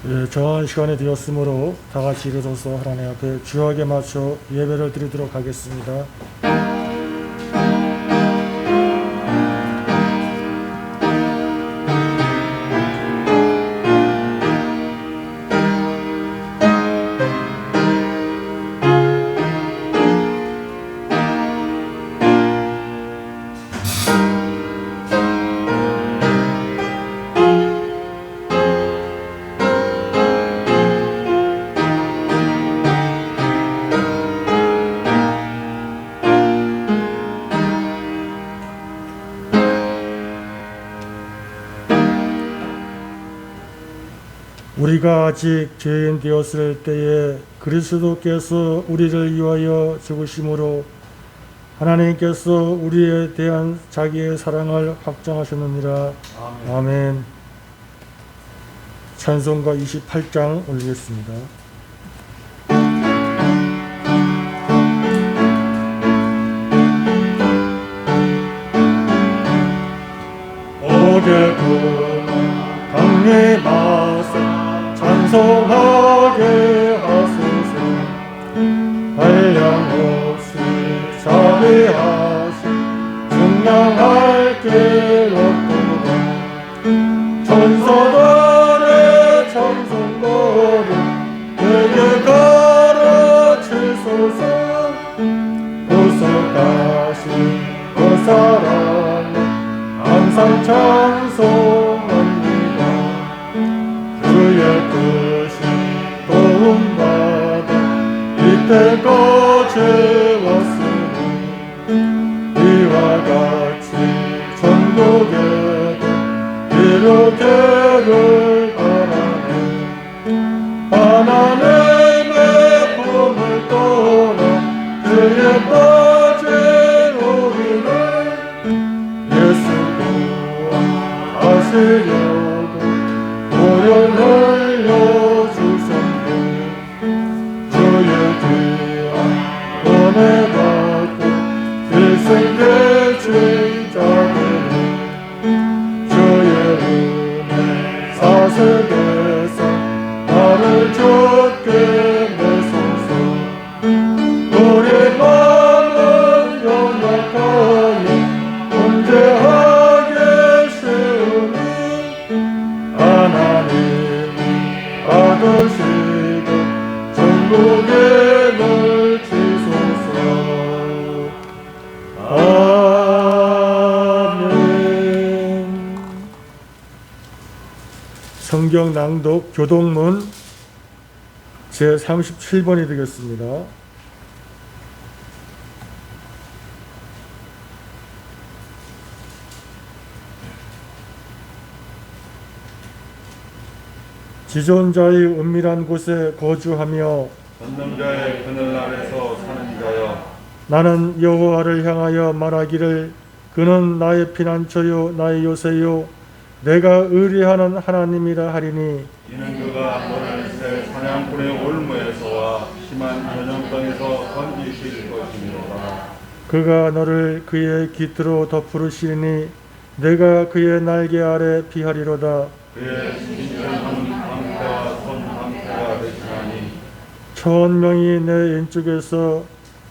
예, 정한 시간이 되었으므로 다 같이 일어서서 하나님 앞에 주하게 맞춰 예배를 드리도록 하겠습니다. 우리가 아직 죄인 되었을 때에 그리스도께서 우리를 위하여 죽으심으로 하나님께서 우리에 대한 자기의 사랑을 확정하셨느니라. 아멘. 찬송가 28장 올리겠습니다. 오게구나 강림하사 찬송하게 하소서. 한량 없이 자비하시 증량할 길 없도다. 천사들의 찬송거를 내게 가르치소서. 구속하신 그 사랑을 항상 찬송합니다. 주의 뜻이 도움받아 이때까지 왔으니 이와 같이 천국에도 이루기를 바라네. 하나님의 품을 떠나 죄에 빠진 우리를 예수 구원하시려고 보혈 흘려주셨네. 주의 귀한 은혜 받고 일생되신 자들은 주의 은혜 사색에서 나를 죽게 내소서. 우리 마음은 연약하여 범죄하기 쉬우니 하나님이 받으시고 천국에 넣으시소서. 아멘. 성경 낭독 교동문 제37번이 되겠습니다. 지존자의 은밀한 곳에 거주하며 전능자의 그늘 아래서 사는 자여, 나는 여호와를 향하여 말하기를 그는 나의 피난처요 나의 요새요 내가 의뢰하는 하나님이라 하리니. 이는 그가 너를 새 사냥꾼의 올무에서와 심한 전염병에서 건지실 것이니라. 그가 너를 그의 깃으로 덮으시리니 내가 그의 날개 아래 피하리로다. 그의 신실한 방패와 손 방패가 되시나니 1000명이 내 왼쪽에서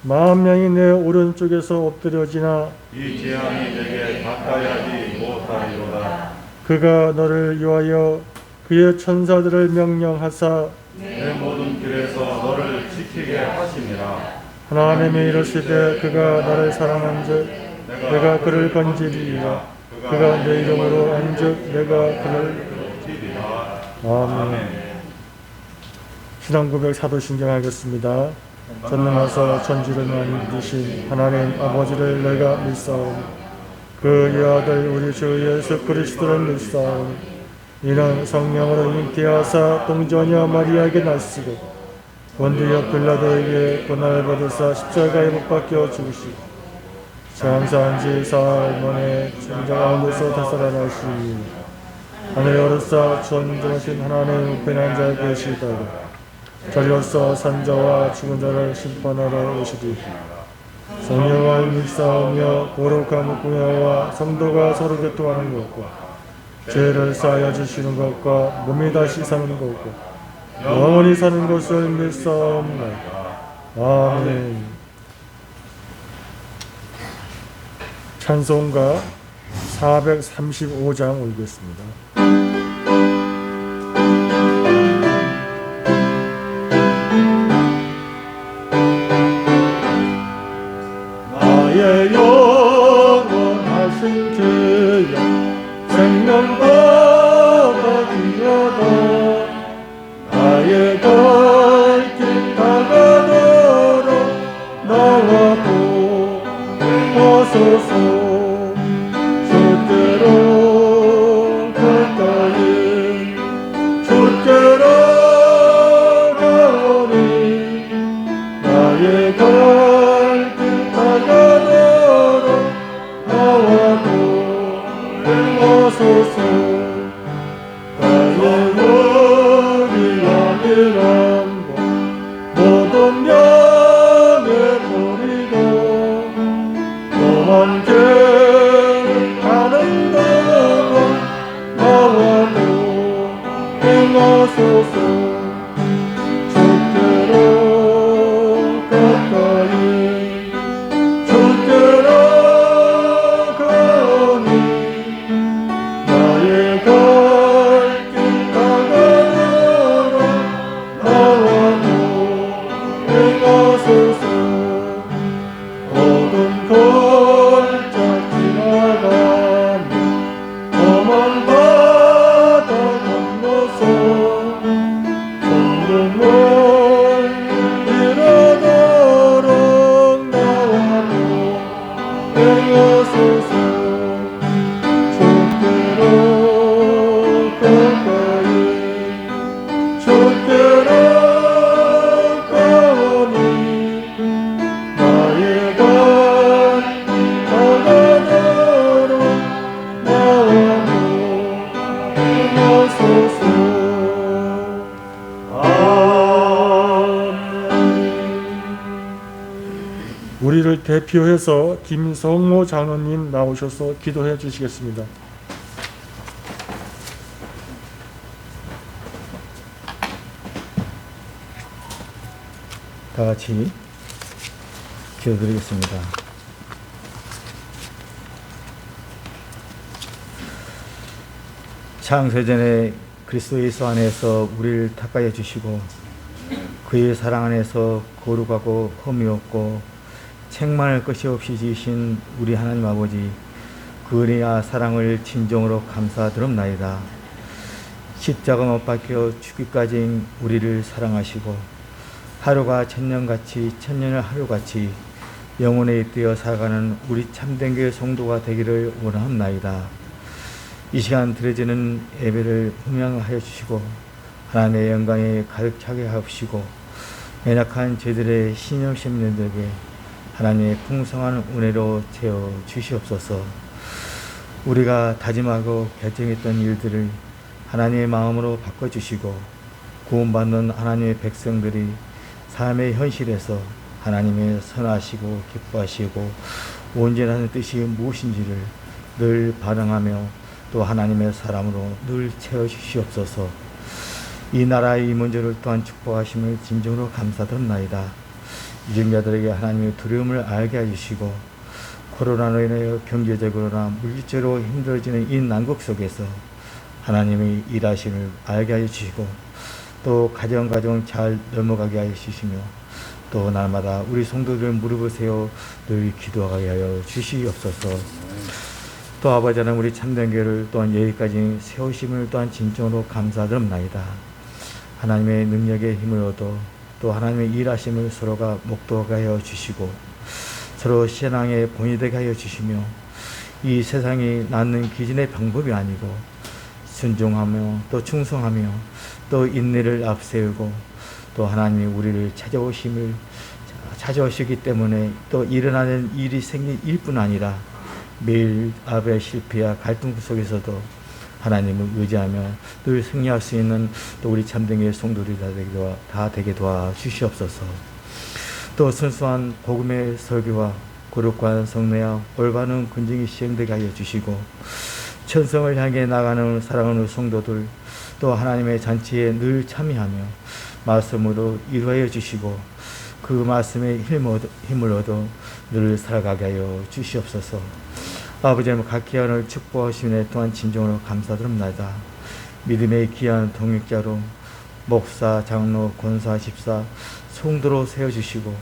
10,000명이 내 오른쪽에서 엎드려지나 이 재앙이 내게 가까이 하지 못하리로다. 그가 너를 위하여 그의 천사들을 명령하사 내 모든 길에서 너를 지키게 하심이라. 하나님이 이르시되 그가 나를 사랑한즉 내가 그를 건지리라. 그가 내 이름으로 한즉 내가 그를 지리라. 아멘. 신앙고백 사도신경 하겠습니다. 전능하사 천지를 만드신 하나님 아버지를 내가 믿사오니 그의 아들 우리 주 예수 그리스도를 믿사오니 이는 성령으로 잉태하사 동정녀 마리아에게 나시고 본디오 빌라도에게 고난을 받으사 십자가에 못 박혀 죽으시고 장사한 지 사흘 만에 천자 가운데서 되살아나시니 하늘에 오르사 존귀하신 하나님 우편한 자에 계시다가 저리로서 산자와 죽은 자를 심판하러 오시리. 성령을 믿사오며 거룩한 공회와 성도가 서로 교통하는 것과 죄를 사하여 주시는 것과 몸이 다시 사는 것과 영원히 사는 것을 믿사옵나이다. 아멘. 찬송가 435장 올겠습니다. 나의 영원하신 주여 생명받아 주여도 나의 갈 길 다가도록 나와 도와소서. 주께로 가까이 주께로 가오니 나의 갈 길 다가도록 나와 도와소서. 나의 우리 아니란 것 모든 양을 버리고 너만 하는 동안 나와도 행하소서. 주께로 가까이 주께로 가오니 나의 갈 길 다가도록 나와도 행하소서. 어둠 골짜 지나가며 험한 바다 건너서 성공을 이루도록 나와도 행하소서. 주께로 가까이 주께로 가오니 나의 갈 다가도록 나와도 행하소서. 아멘. 우리를 대표해서 김성모 장로님 나오셔서 기도해 주시겠습니다. 다 같이 기도드리겠습니다. 창세전에 그리스도 예수 안에서 우리를 닦아여 주시고 그의 사랑 안에서 거룩하고 흠이 없고 책망할 것이 없이 지으신 우리 하나님 아버지, 그 은혜와 사랑을 진정으로 감사드립나이다. 십자가 못 박혀 죽기까지 우리를 사랑하시고 하루가 천년같이 천년을 하루같이 영혼에 잇대어 살아가는 우리 참된 교회 성도가 되기를 원합나이다. 이 시간 드려지는 예배를 흥명하여 주시고 하나님의 영광에 가득 차게 하옵시고 연약한 저희들의 신령 시민들에게 하나님의 풍성한 은혜로 채워 주시옵소서. 우리가 다짐하고 결정했던 일들을 하나님의 마음으로 바꿔주시고 구원받는 하나님의 백성들이 삶의 현실에서 하나님의 선하시고 기뻐하시고 온전한 뜻이 무엇인지를 늘 반응하며 또 하나님의 사람으로 늘 채워주시옵소서. 이 나라의 이 문제를 또한 축복하심을 진정으로 감사드립나이다. 유전자들에게 하나님의 두려움을 알게 해주시고 코로나로 인하여 경제적으로나 물질적으로 힘들어지는 이 난국 속에서 하나님의 일하심을 알게 하여 주시고 또 가정 잘 넘어가게 하여 주시며 또 날마다 우리 성도들 무릎을 세워 늘 기도하게 하여 주시옵소서. 또 아버지 하나님 우리 참된 교회를 또한 여기까지 세우심을 또한 진정으로 감사드립나이다. 하나님의 능력의 힘을 얻어 또 하나님의 일하심을 서로가 목도하게 하여 주시고 서로 신앙의 본이 되게 하여 주시며 이 세상이 낳는 기준의 방법이 아니고 순종하며 또 충성하며 또 인내를 앞세우고 또 하나님이 우리를 찾아오시기 때문에 또 일어나는 일이 생긴 일뿐 아니라 매일 아베 실패와 갈등 속에서도 하나님을 의지하며 늘 승리할 수 있는 또 우리 참된 성도들이 다 되게 도와주시옵소서. 또 순수한 복음의 설교와 거룩한 성례와 올바른 군중이 시행되게 하여 주시고 천성을 향해 나가는 사랑하는 성도들, 또 하나님의 잔치에 늘 참여하며 말씀으로 이루하여 주시고 그 말씀에 힘을 얻어 늘 살아가게 하여 주시옵소서. 아버지 하나님, 각 기한을 축복하시는 또한 진정으로 감사드립니다. 믿음의 귀한 동역자로 목사, 장로, 권사, 집사, 성도로 세워주시고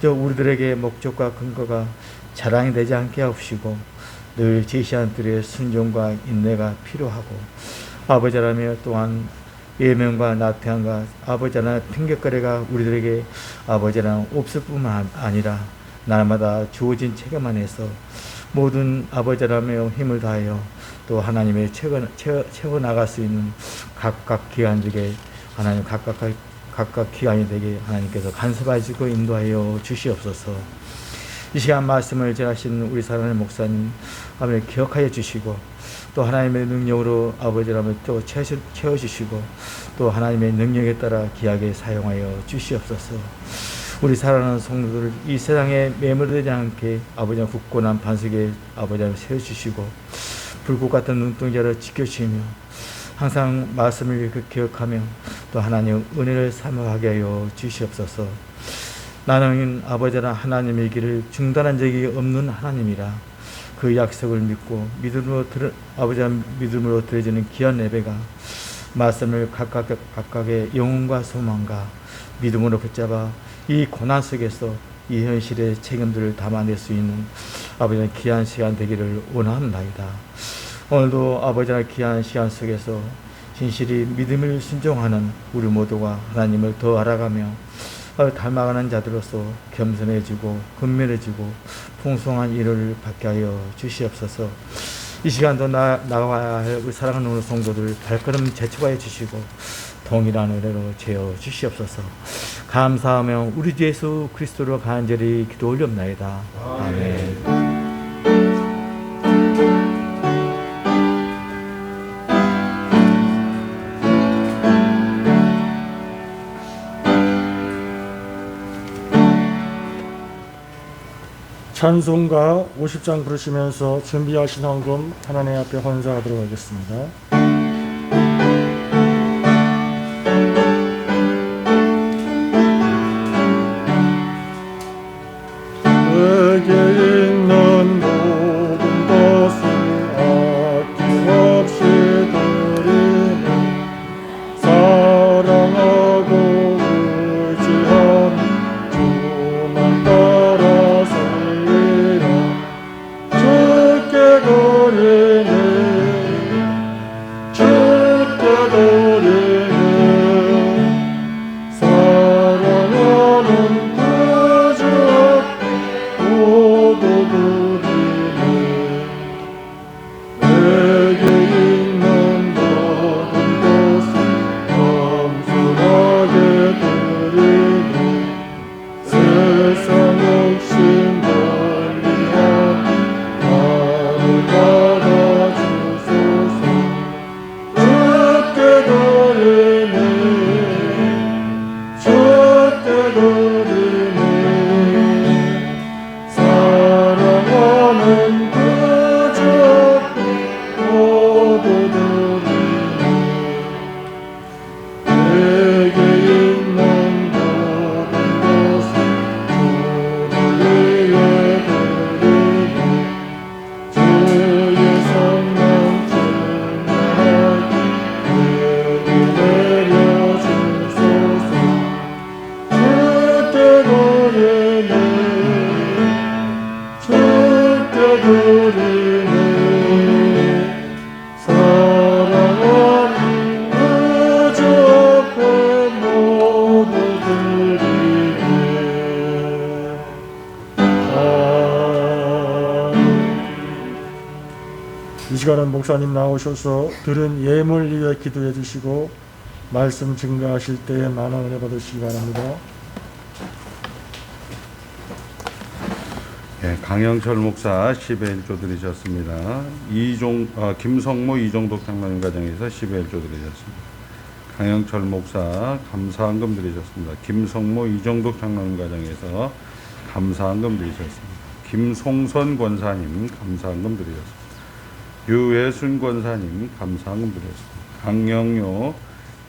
저 우리들에게 목적과 근거가 자랑이 되지 않게 하옵시고 늘 제시한 들의 순종과 인내가 필요하고 아버지 하나님 또한 예명과 나태함과 아버지 하나님 핑계거리가 우리들에게 아버지 하나님 없을 뿐만 아니라 날마다 주어진 책임 안에서 모든 아버지 하나님의 힘을 다하여 또 하나님의 채워 나갈 수 있는 각각 기관들에게 하나님 각각 기관이 되게 하나님께서 간섭하시고 인도하여 주시옵소서. 이 시간 말씀을 전하신 우리 사랑하는 목사님 아버지 기억하여 주시고 또 하나님의 능력으로 아버지 하나님 또 채워주시고 또 하나님의 능력에 따라 귀하게 사용하여 주시옵소서. 우리 사랑하는 성도들 이 세상에 매몰되지 않게 아버지 굳건한 반석에 아버지 하나님 세워주시고 불꽃 같은 눈동자를 지켜주시며 항상 말씀을 기억하며 또 하나님 은혜를 사모하게 하여 주시옵소서. 나는 아버지 하나님의 길을 중단한 적이 없는 하나님이라 그 약속을 믿고 믿음으로 드려지는 귀한 예배가 말씀을 각각의 영혼과 소망과 믿음으로 붙잡아 이 고난 속에서 이 현실의 책임들을 담아낼 수 있는 아버지의 귀한 시간 되기를 원합니다. 오늘도 아버지의 귀한 시간 속에서 진실이 믿음을 순종하는 우리 모두가 하나님을 더 알아가며 닮아가는 자들로서 겸손해지고 근면해지고 풍성한 일을 받게 하여 주시옵소서. 이 시간도 나가야 할 우리 사랑하는 우리 성도들 발걸음 제초하여 주시고 동일한 은혜로 채워 주시옵소서. 감사하며 우리 주 예수 그리스도로 간절히 기도 올렵나이다. 아멘. 찬송가 50장 부르시면서 준비하신 헌금 하나님 앞에 헌사하도록 하겠습니다. 내게 있는 모든 것을 아낌없이 드리는 사랑하고 의지하는 주만 따라 살리라. 주께 드리네 주께 드리네 사랑하는 이 시간은 목사님 나오셔서 들은 예물 위해 기도해 주시고 말씀 증가하실 때에 많은 은혜 받으시기 바랍니다. 예, 강영철 목사 10회 1조 드리셨습니다. 김성모 이종덕 장로님 가정에서 10회 1조 드리셨습니다. 강영철 목사 감사한금 드리셨습니다. 김성모 이종덕 장로님 가정에서 감사한금 드리셨습니다. 김송선 권사님 감사한금 드리셨습니다. 유혜순 권사님 감사한금 드렸습니다. 강영료,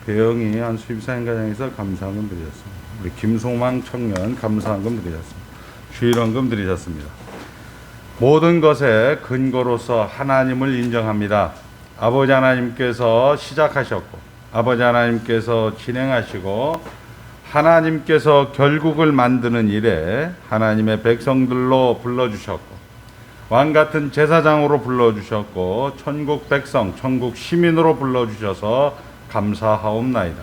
배영희 한수입사인 가정에서 감사한금 드렸습니다. 우리 김송망 청년 감사한금 드렸습니다. 주일원금 드리셨습니다. 모든 것의 근거로서 하나님을 인정합니다. 아버지 하나님께서 시작하셨고 아버지 하나님께서 진행하시고 하나님께서 결국을 만드는 일에 하나님의 백성들로 불러주셨고 왕같은 제사장으로 불러주셨고 천국 백성, 천국 시민으로 불러주셔서 감사하옵나이다.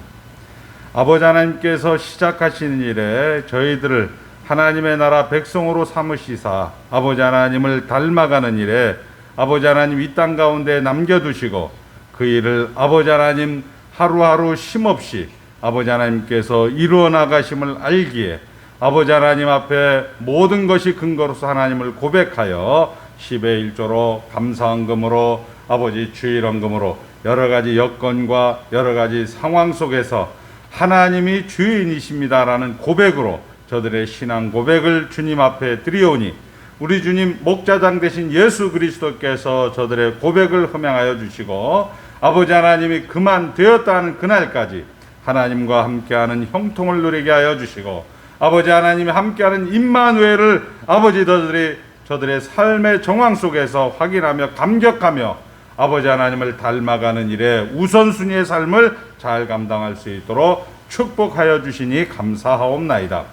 아버지 하나님께서 시작하시는 일에 저희들을 하나님의 나라 백성으로 삼으시사 아버지 하나님을 닮아가는 일에 아버지 하나님 이 땅 가운데 남겨두시고 그 일을 아버지 하나님 하루하루 쉼없이 아버지 하나님께서 이루어 나가심을 알기에 아버지 하나님 앞에 모든 것이 근거로서 하나님을 고백하여 10의 1조로 감사헌금으로 아버지 주일헌금으로 여러 가지 여건과 여러 가지 상황 속에서 하나님이 주인이십니다라는 고백으로 저들의 신앙 고백을 주님 앞에 드리오니 우리 주님 목자장 되신 예수 그리스도께서 저들의 고백을 흠양하여 주시고 아버지 하나님이 그만 되었다는 그날까지 하나님과 함께하는 형통을 누리게 하여 주시고 아버지 하나님이 함께하는 임마누엘을 아버지 저들의 삶의 정황 속에서 확인하며 감격하며 아버지 하나님을 닮아가는 일에 우선순위의 삶을 잘 감당할 수 있도록 축복하여 주시니 감사하옵나이다.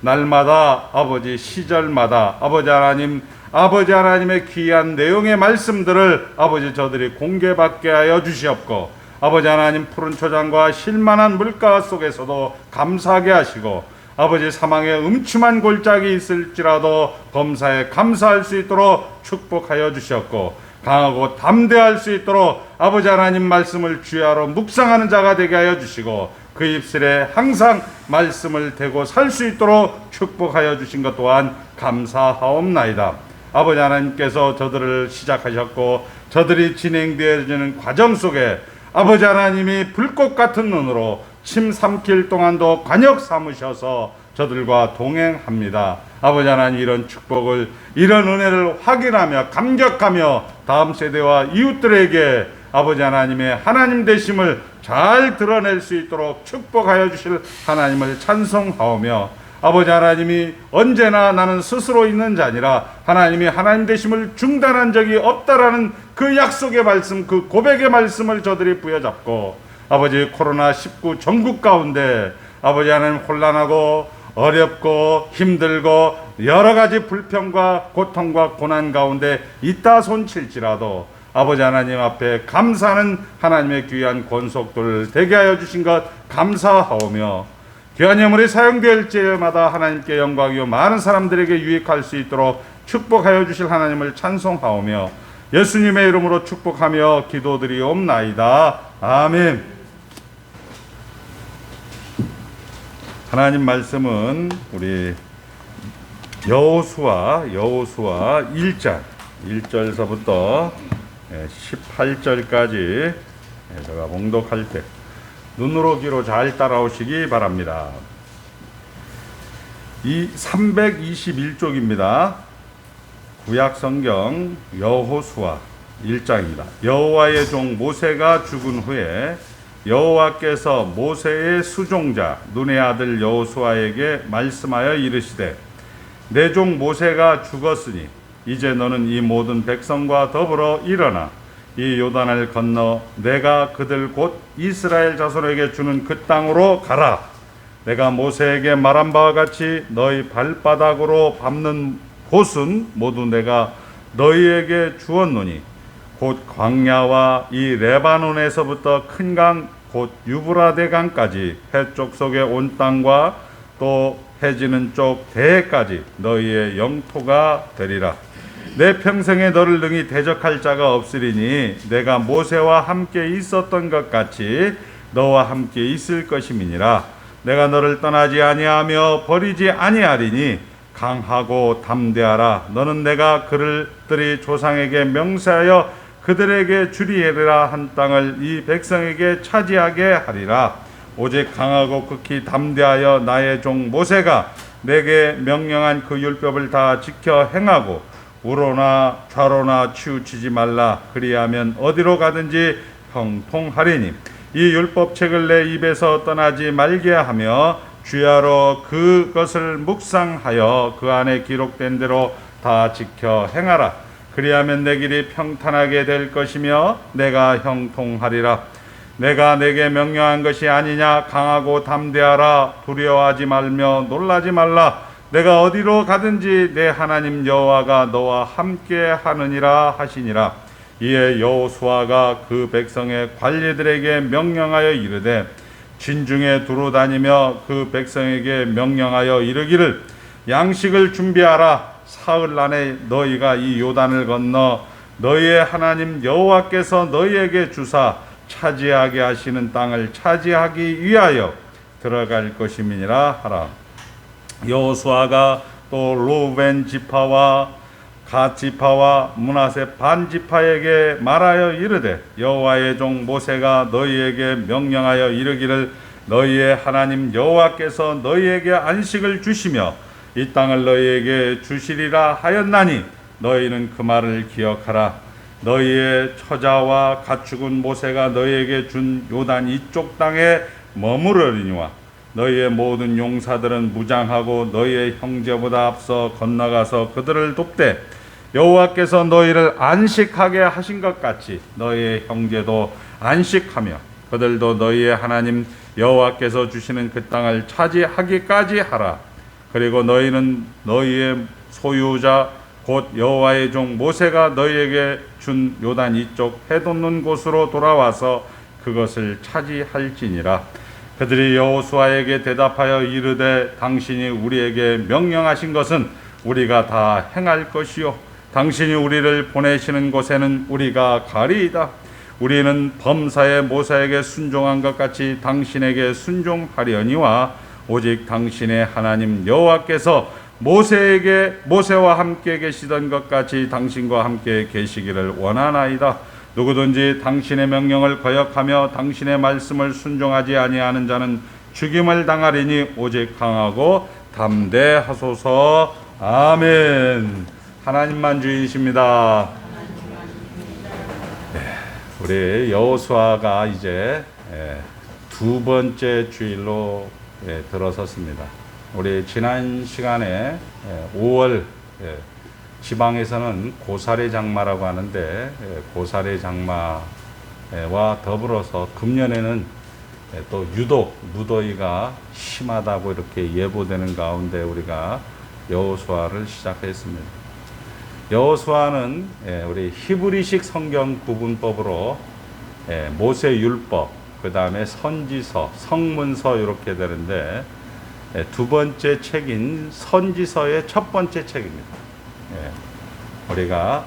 날마다 아버지 시절마다 아버지 하나님의 귀한 내용의 말씀들을 아버지 저들이 공개받게 하여 주시옵고 아버지 하나님 푸른 초장과 실만한 물가 속에서도 감사하게 하시고 아버지 사망의 음침한 골짜기 있을지라도 범사에 감사할 수 있도록 축복하여 주셨고 강하고 담대할 수 있도록 아버지 하나님 말씀을 주야로 묵상하는 자가 되게 하여 주시고 그 입술에 항상 말씀을 대고 살 수 있도록 축복하여 주신 것 또한 감사하옵나이다. 아버지 하나님께서 저들을 시작하셨고 저들이 진행되어지는 과정 속에 아버지 하나님이 불꽃 같은 눈으로 침 삼킬 동안도 관역 삼으셔서 저들과 동행합니다. 아버지 하나님 이런 축복을 이런 은혜를 확인하며 감격하며 다음 세대와 이웃들에게 아버지 하나님의 하나님 되심을 잘 드러낼 수 있도록 축복하여 주실 하나님을 찬송하오며 아버지 하나님이 언제나 나는 스스로 있는 자 아니라 하나님이 하나님 되심을 중단한 적이 없다라는 그 약속의 말씀 그 고백의 말씀을 저들이 부여잡고 아버지 코로나19 전국 가운데 아버지 하나님 혼란하고 어렵고 힘들고 여러 가지 불평과 고통과 고난 가운데 있다 손칠지라도 아버지 하나님 앞에 감사하는 하나님의 귀한 권속들 되게 하여 주신 것 감사하오며 귀한 예물이 사용될 때마다 하나님께 영광이요 많은 사람들에게 유익할 수 있도록 축복하여 주실 하나님을 찬송하오며 예수님의 이름으로 축복하며 기도드리옵나이다. 아멘. 하나님 말씀은 우리 여호수아 1절서부터 18절까지 제가 봉독할 때 눈으로 귀로 잘 따라오시기 바랍니다. 이 321쪽입니다. 구약성경 여호수아 1장입니다. 여호와의 종 모세가 죽은 후에 여호와께서 모세의 수종자 눈의 아들 여호수아에게 말씀하여 이르시되 내 종 모세가 죽었으니 이제 너는 이 모든 백성과 더불어 일어나 이 요단을 건너 내가 그들 곧 이스라엘 자손에게 주는 그 땅으로 가라. 내가 모세에게 말한 바와 같이 너희 발바닥으로 밟는 곳은 모두 내가 너희에게 주었노니 곧 광야와 이 레바논에서부터 큰 강 곧 유브라데 강까지 해쪽 속의 온 땅과 또 해지는 쪽 대해까지 너희의 영토가 되리라. 내 평생에 너를 능히 대적할 자가 없으리니 내가 모세와 함께 있었던 것 같이 너와 함께 있을 것임이니라. 내가 너를 떠나지 아니하며 버리지 아니하리니 강하고 담대하라. 너는 내가 그들이 조상에게 명세하여 그들에게 주리라 한 땅을 이 백성에게 차지하게 하리라. 오직 강하고 극히 담대하여 나의 종 모세가 내게 명령한 그 율법을 다 지켜 행하고 우로나 좌로나 치우치지 말라. 그리하면 어디로 가든지 형통하리니 이 율법책을 내 입에서 떠나지 말게 하며 주야로 그것을 묵상하여 그 안에 기록된 대로 다 지켜 행하라. 그리하면 내 길이 평탄하게 될 것이며 내가 형통하리라. 내가 내게 명령한 것이 아니냐. 강하고 담대하라. 두려워하지 말며 놀라지 말라. 내가 어디로 가든지 내 하나님 여호와가 너와 함께 하느니라 하시니라. 이에 여호수아가 그 백성의 관리들에게 명령하여 이르되 진중에 두루 다니며 그 백성에게 명령하여 이르기를 양식을 준비하라. 사흘 안에 너희가 이 요단을 건너 너희의 하나님 여호와께서 너희에게 주사 차지하게 하시는 땅을 차지하기 위하여 들어갈 것임이니라 하라. 여호수아가 또 루벤 지파와 갓 지파와 므낫세 반 지파에게 말하여 이르되 여호와의 종 모세가 너희에게 명령하여 이르기를 너희의 하나님 여호와께서 너희에게 안식을 주시며 이 땅을 너희에게 주시리라 하였나니 너희는 그 말을 기억하라. 너희의 처자와 가축은 모세가 너희에게 준 요단 이쪽 땅에 머무르리니와 너희의 모든 용사들은 무장하고 너희의 형제보다 앞서 건너가서 그들을 돕되 여호와께서 너희를 안식하게 하신 것 같이 너희의 형제도 안식하며 그들도 너희의 하나님 여호와께서 주시는 그 땅을 차지하기까지 하라. 그리고 너희는 너희의 소유자 곧 여호와의 종 모세가 너희에게 준 요단 이쪽 해돋는 곳으로 돌아와서 그것을 차지할지니라. 그들이 여호수아에게 대답하여 이르되 당신이 우리에게 명령하신 것은 우리가 다 행할 것이요 당신이 우리를 보내시는 곳에는 우리가 가리이다. 우리는 범사의 모세에게 순종한 것 같이 당신에게 순종하려니와 오직 당신의 하나님 여호와께서 모세와 함께 계시던 것 같이 당신과 함께 계시기를 원하나이다. 누구든지 당신의 명령을 거역하며 당신의 말씀을 순종하지 아니하는 자는 죽임을 당하리니 오직 강하고 담대하소서. 아멘. 하나님만 주이십니다. 우리 여호수아가 이제 두 번째 주일로 들어섰습니다. 우리 지난 시간에 5월 지방에서는 고사리 장마라고 하는데 고사리 장마와 더불어서 금년에는 또 유독 무더위가 심하다고 이렇게 예보되는 가운데 우리가 여호수아를 시작했습니다. 여호수아는 우리 히브리식 성경 구분법으로 모세 율법, 그 다음에 선지서, 성문서 이렇게 되는데 두 번째 책인 선지서의 첫 번째 책입니다. 우리가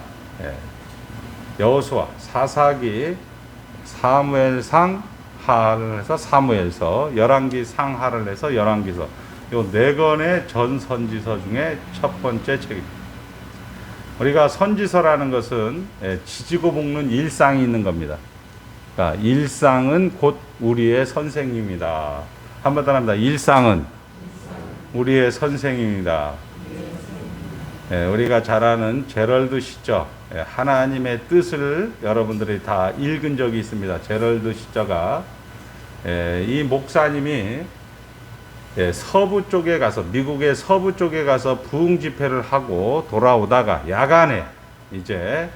여호수아, 사사기, 사무엘상, 하를 해서 사무엘서, 열왕기 상하를 해서 열왕기서, 요 네 권의 전선지서 중에 첫 번째 책입니다. 우리가 선지서라는 것은 지지고 볶는 일상이 있는 겁니다. 그러니까 일상은 곧 우리의 선생님이다. 한번 더 합니다. 일상은 우리의 선생님이다. 우리가 잘 아는 제럴드 시저, 하나님의 뜻을 여러분들이 다 읽은 적이 있습니다. 제럴드 시저가 이 목사님이 서부 쪽에 가서, 미국의 서부 쪽에 가서 부흥 집회를 하고 돌아오다가 야간에 이제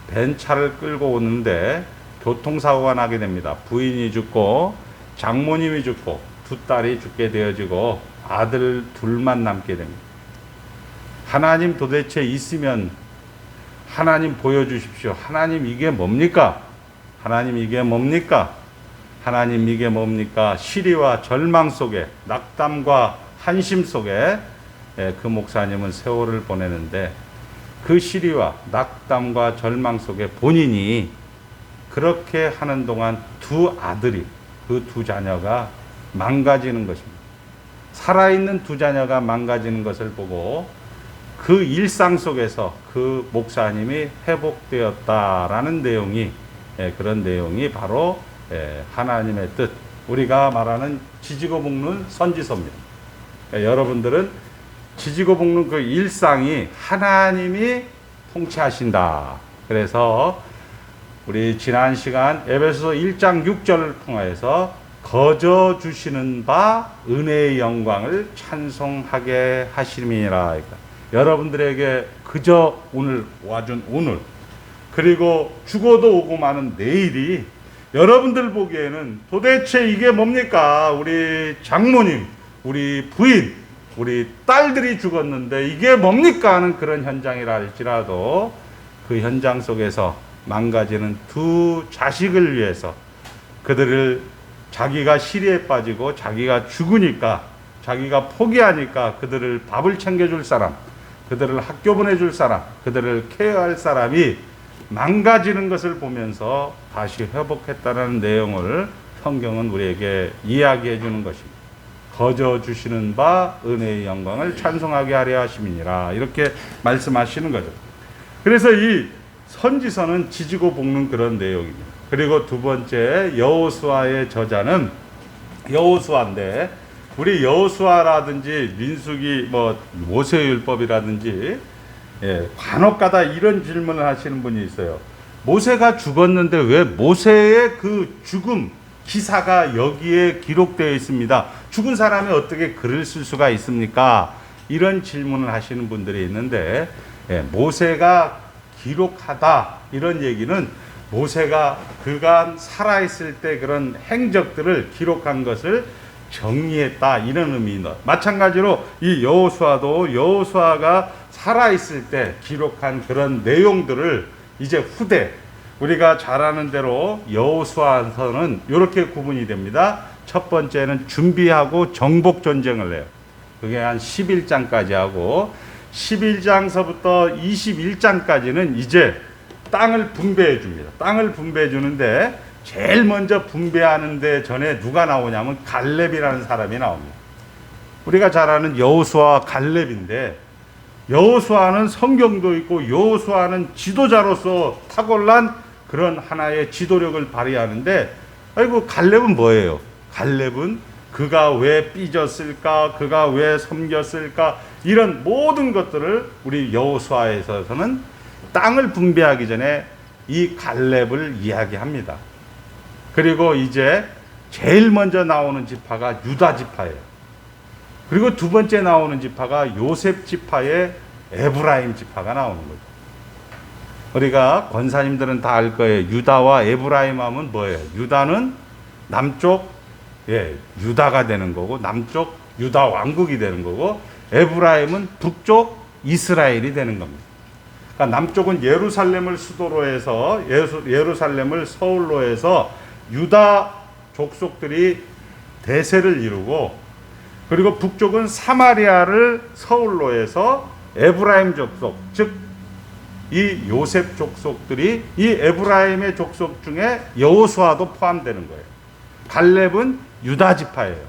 벤차를 끌고 오는데 교통사고가 나게 됩니다. 부인이 죽고 장모님이 죽고 두 딸이 죽게 되어지고 아들 둘만 남게 됩니다. 하나님 도대체 있으면 하나님 보여주십시오. 하나님 이게 뭡니까? 하나님 이게 뭡니까? 하나님 이게 뭡니까? 시리와 절망 속에, 낙담과 한심 속에 그 목사님은 세월을 보내는데 그 시리와 낙담과 절망 속에 본인이 그렇게 하는 동안 두 아들이, 그 두 자녀가 망가지는 것입니다. 살아있는 두 자녀가 망가지는 것을 보고 그 일상 속에서 그 목사님이 회복되었다라는 내용이, 그런 내용이 바로 하나님의 뜻, 우리가 말하는 지지고 볶는 선지서입니다. 여러분들은 지지고 볶는 그 일상이 하나님이 통치하신다. 그래서 우리 지난 시간 에베소서 1장 6절을 통하여서 거저 주시는 바 은혜의 영광을 찬송하게 하심이라. 그러니까 여러분들에게 그저 오늘 와준 오늘, 그리고 죽어도 오고 마는 내일이 여러분들 보기에는 도대체 이게 뭡니까? 우리 장모님, 우리 부인, 우리 딸들이 죽었는데 이게 뭡니까? 하는 그런 현장이라 할지라도 그 현장 속에서 망가지는 두 자식을 위해서 그들을 자기가 시리에 빠지고 자기가 죽으니까, 자기가 포기하니까 그들을 밥을 챙겨줄 사람, 그들을 학교 보내줄 사람, 그들을 케어할 사람이 망가지는 것을 보면서 다시 회복했다는 내용을 성경은 우리에게 이야기해 주는 것입니다. 거저 주시는 바 은혜의 영광을 찬송하게 하려 하심이니라, 이렇게 말씀하시는 거죠. 그래서 이 선지서는 지지고 볶는 그런 내용입니다. 그리고 두 번째, 여호수아의 저자는 여호수아인데, 우리 여호수아라든지 민수기, 모세율법이라든지 간혹가다 이런 질문을 하시는 분이 있어요. 모세가 죽었는데 왜 모세의 그 죽음 기사가 여기에 기록되어 있습니다. 죽은 사람이 어떻게 글을 쓸 수가 있습니까? 이런 질문을 하시는 분들이 있는데, 모세가 기록하다, 이런 얘기는 모세가 그간 살아있을 때 그런 행적들을 기록한 것을 정리했다, 이런 의미입니다. 마찬가지로 이 여호수아도 여호수아가 살아있을 때 기록한 그런 내용들을 이제 후대, 우리가 잘 아는 대로 여호수아서는 이렇게 구분이 됩니다. 첫 번째는 준비하고 정복 전쟁을 해요. 그게 한 11장까지 하고, 11장서부터 21장까지는 이제 땅을 분배해 줍니다. 땅을 분배해 주는데 제일 먼저 분배하는데 전에 누가 나오냐면 갈렙이라는 사람이 나옵니다. 우리가 잘 아는 여호수아 갈렙인데, 여호수아는 성경도 있고 여호수아는 지도자로서 탁월한 그런 하나의 지도력을 발휘하는데, 아이고 갈렙은 뭐예요? 갈렙은 그가 왜 삐졌을까, 그가 왜 섬겼을까, 이런 모든 것들을 우리 여호수아에서는 땅을 분배하기 전에 이 갈렙을 이야기합니다. 그리고 이제 제일 먼저 나오는 지파가 유다 지파예요. 그리고 두 번째 나오는 지파가 요셉 지파의 에브라임 지파가 나오는 거죠. 우리가 권사님들은 다 알 거예요. 유다와 에브라임 하면 뭐예요? 유다는 남쪽 유다가 되는 거고, 남쪽 유다 왕국이 되는 거고, 에브라임은 북쪽 이스라엘이 되는 겁니다. 그러니까 남쪽은 예루살렘을 수도로 해서, 예루살렘을 서울로 해서 유다 족속들이 대세를 이루고, 그리고 북쪽은 사마리아를 서울로 해서 에브라임 족속, 즉 이 요셉 족속들이, 이 에브라임의 족속 중에 여호수아도 포함되는 거예요. 갈렙은 유다 지파예요.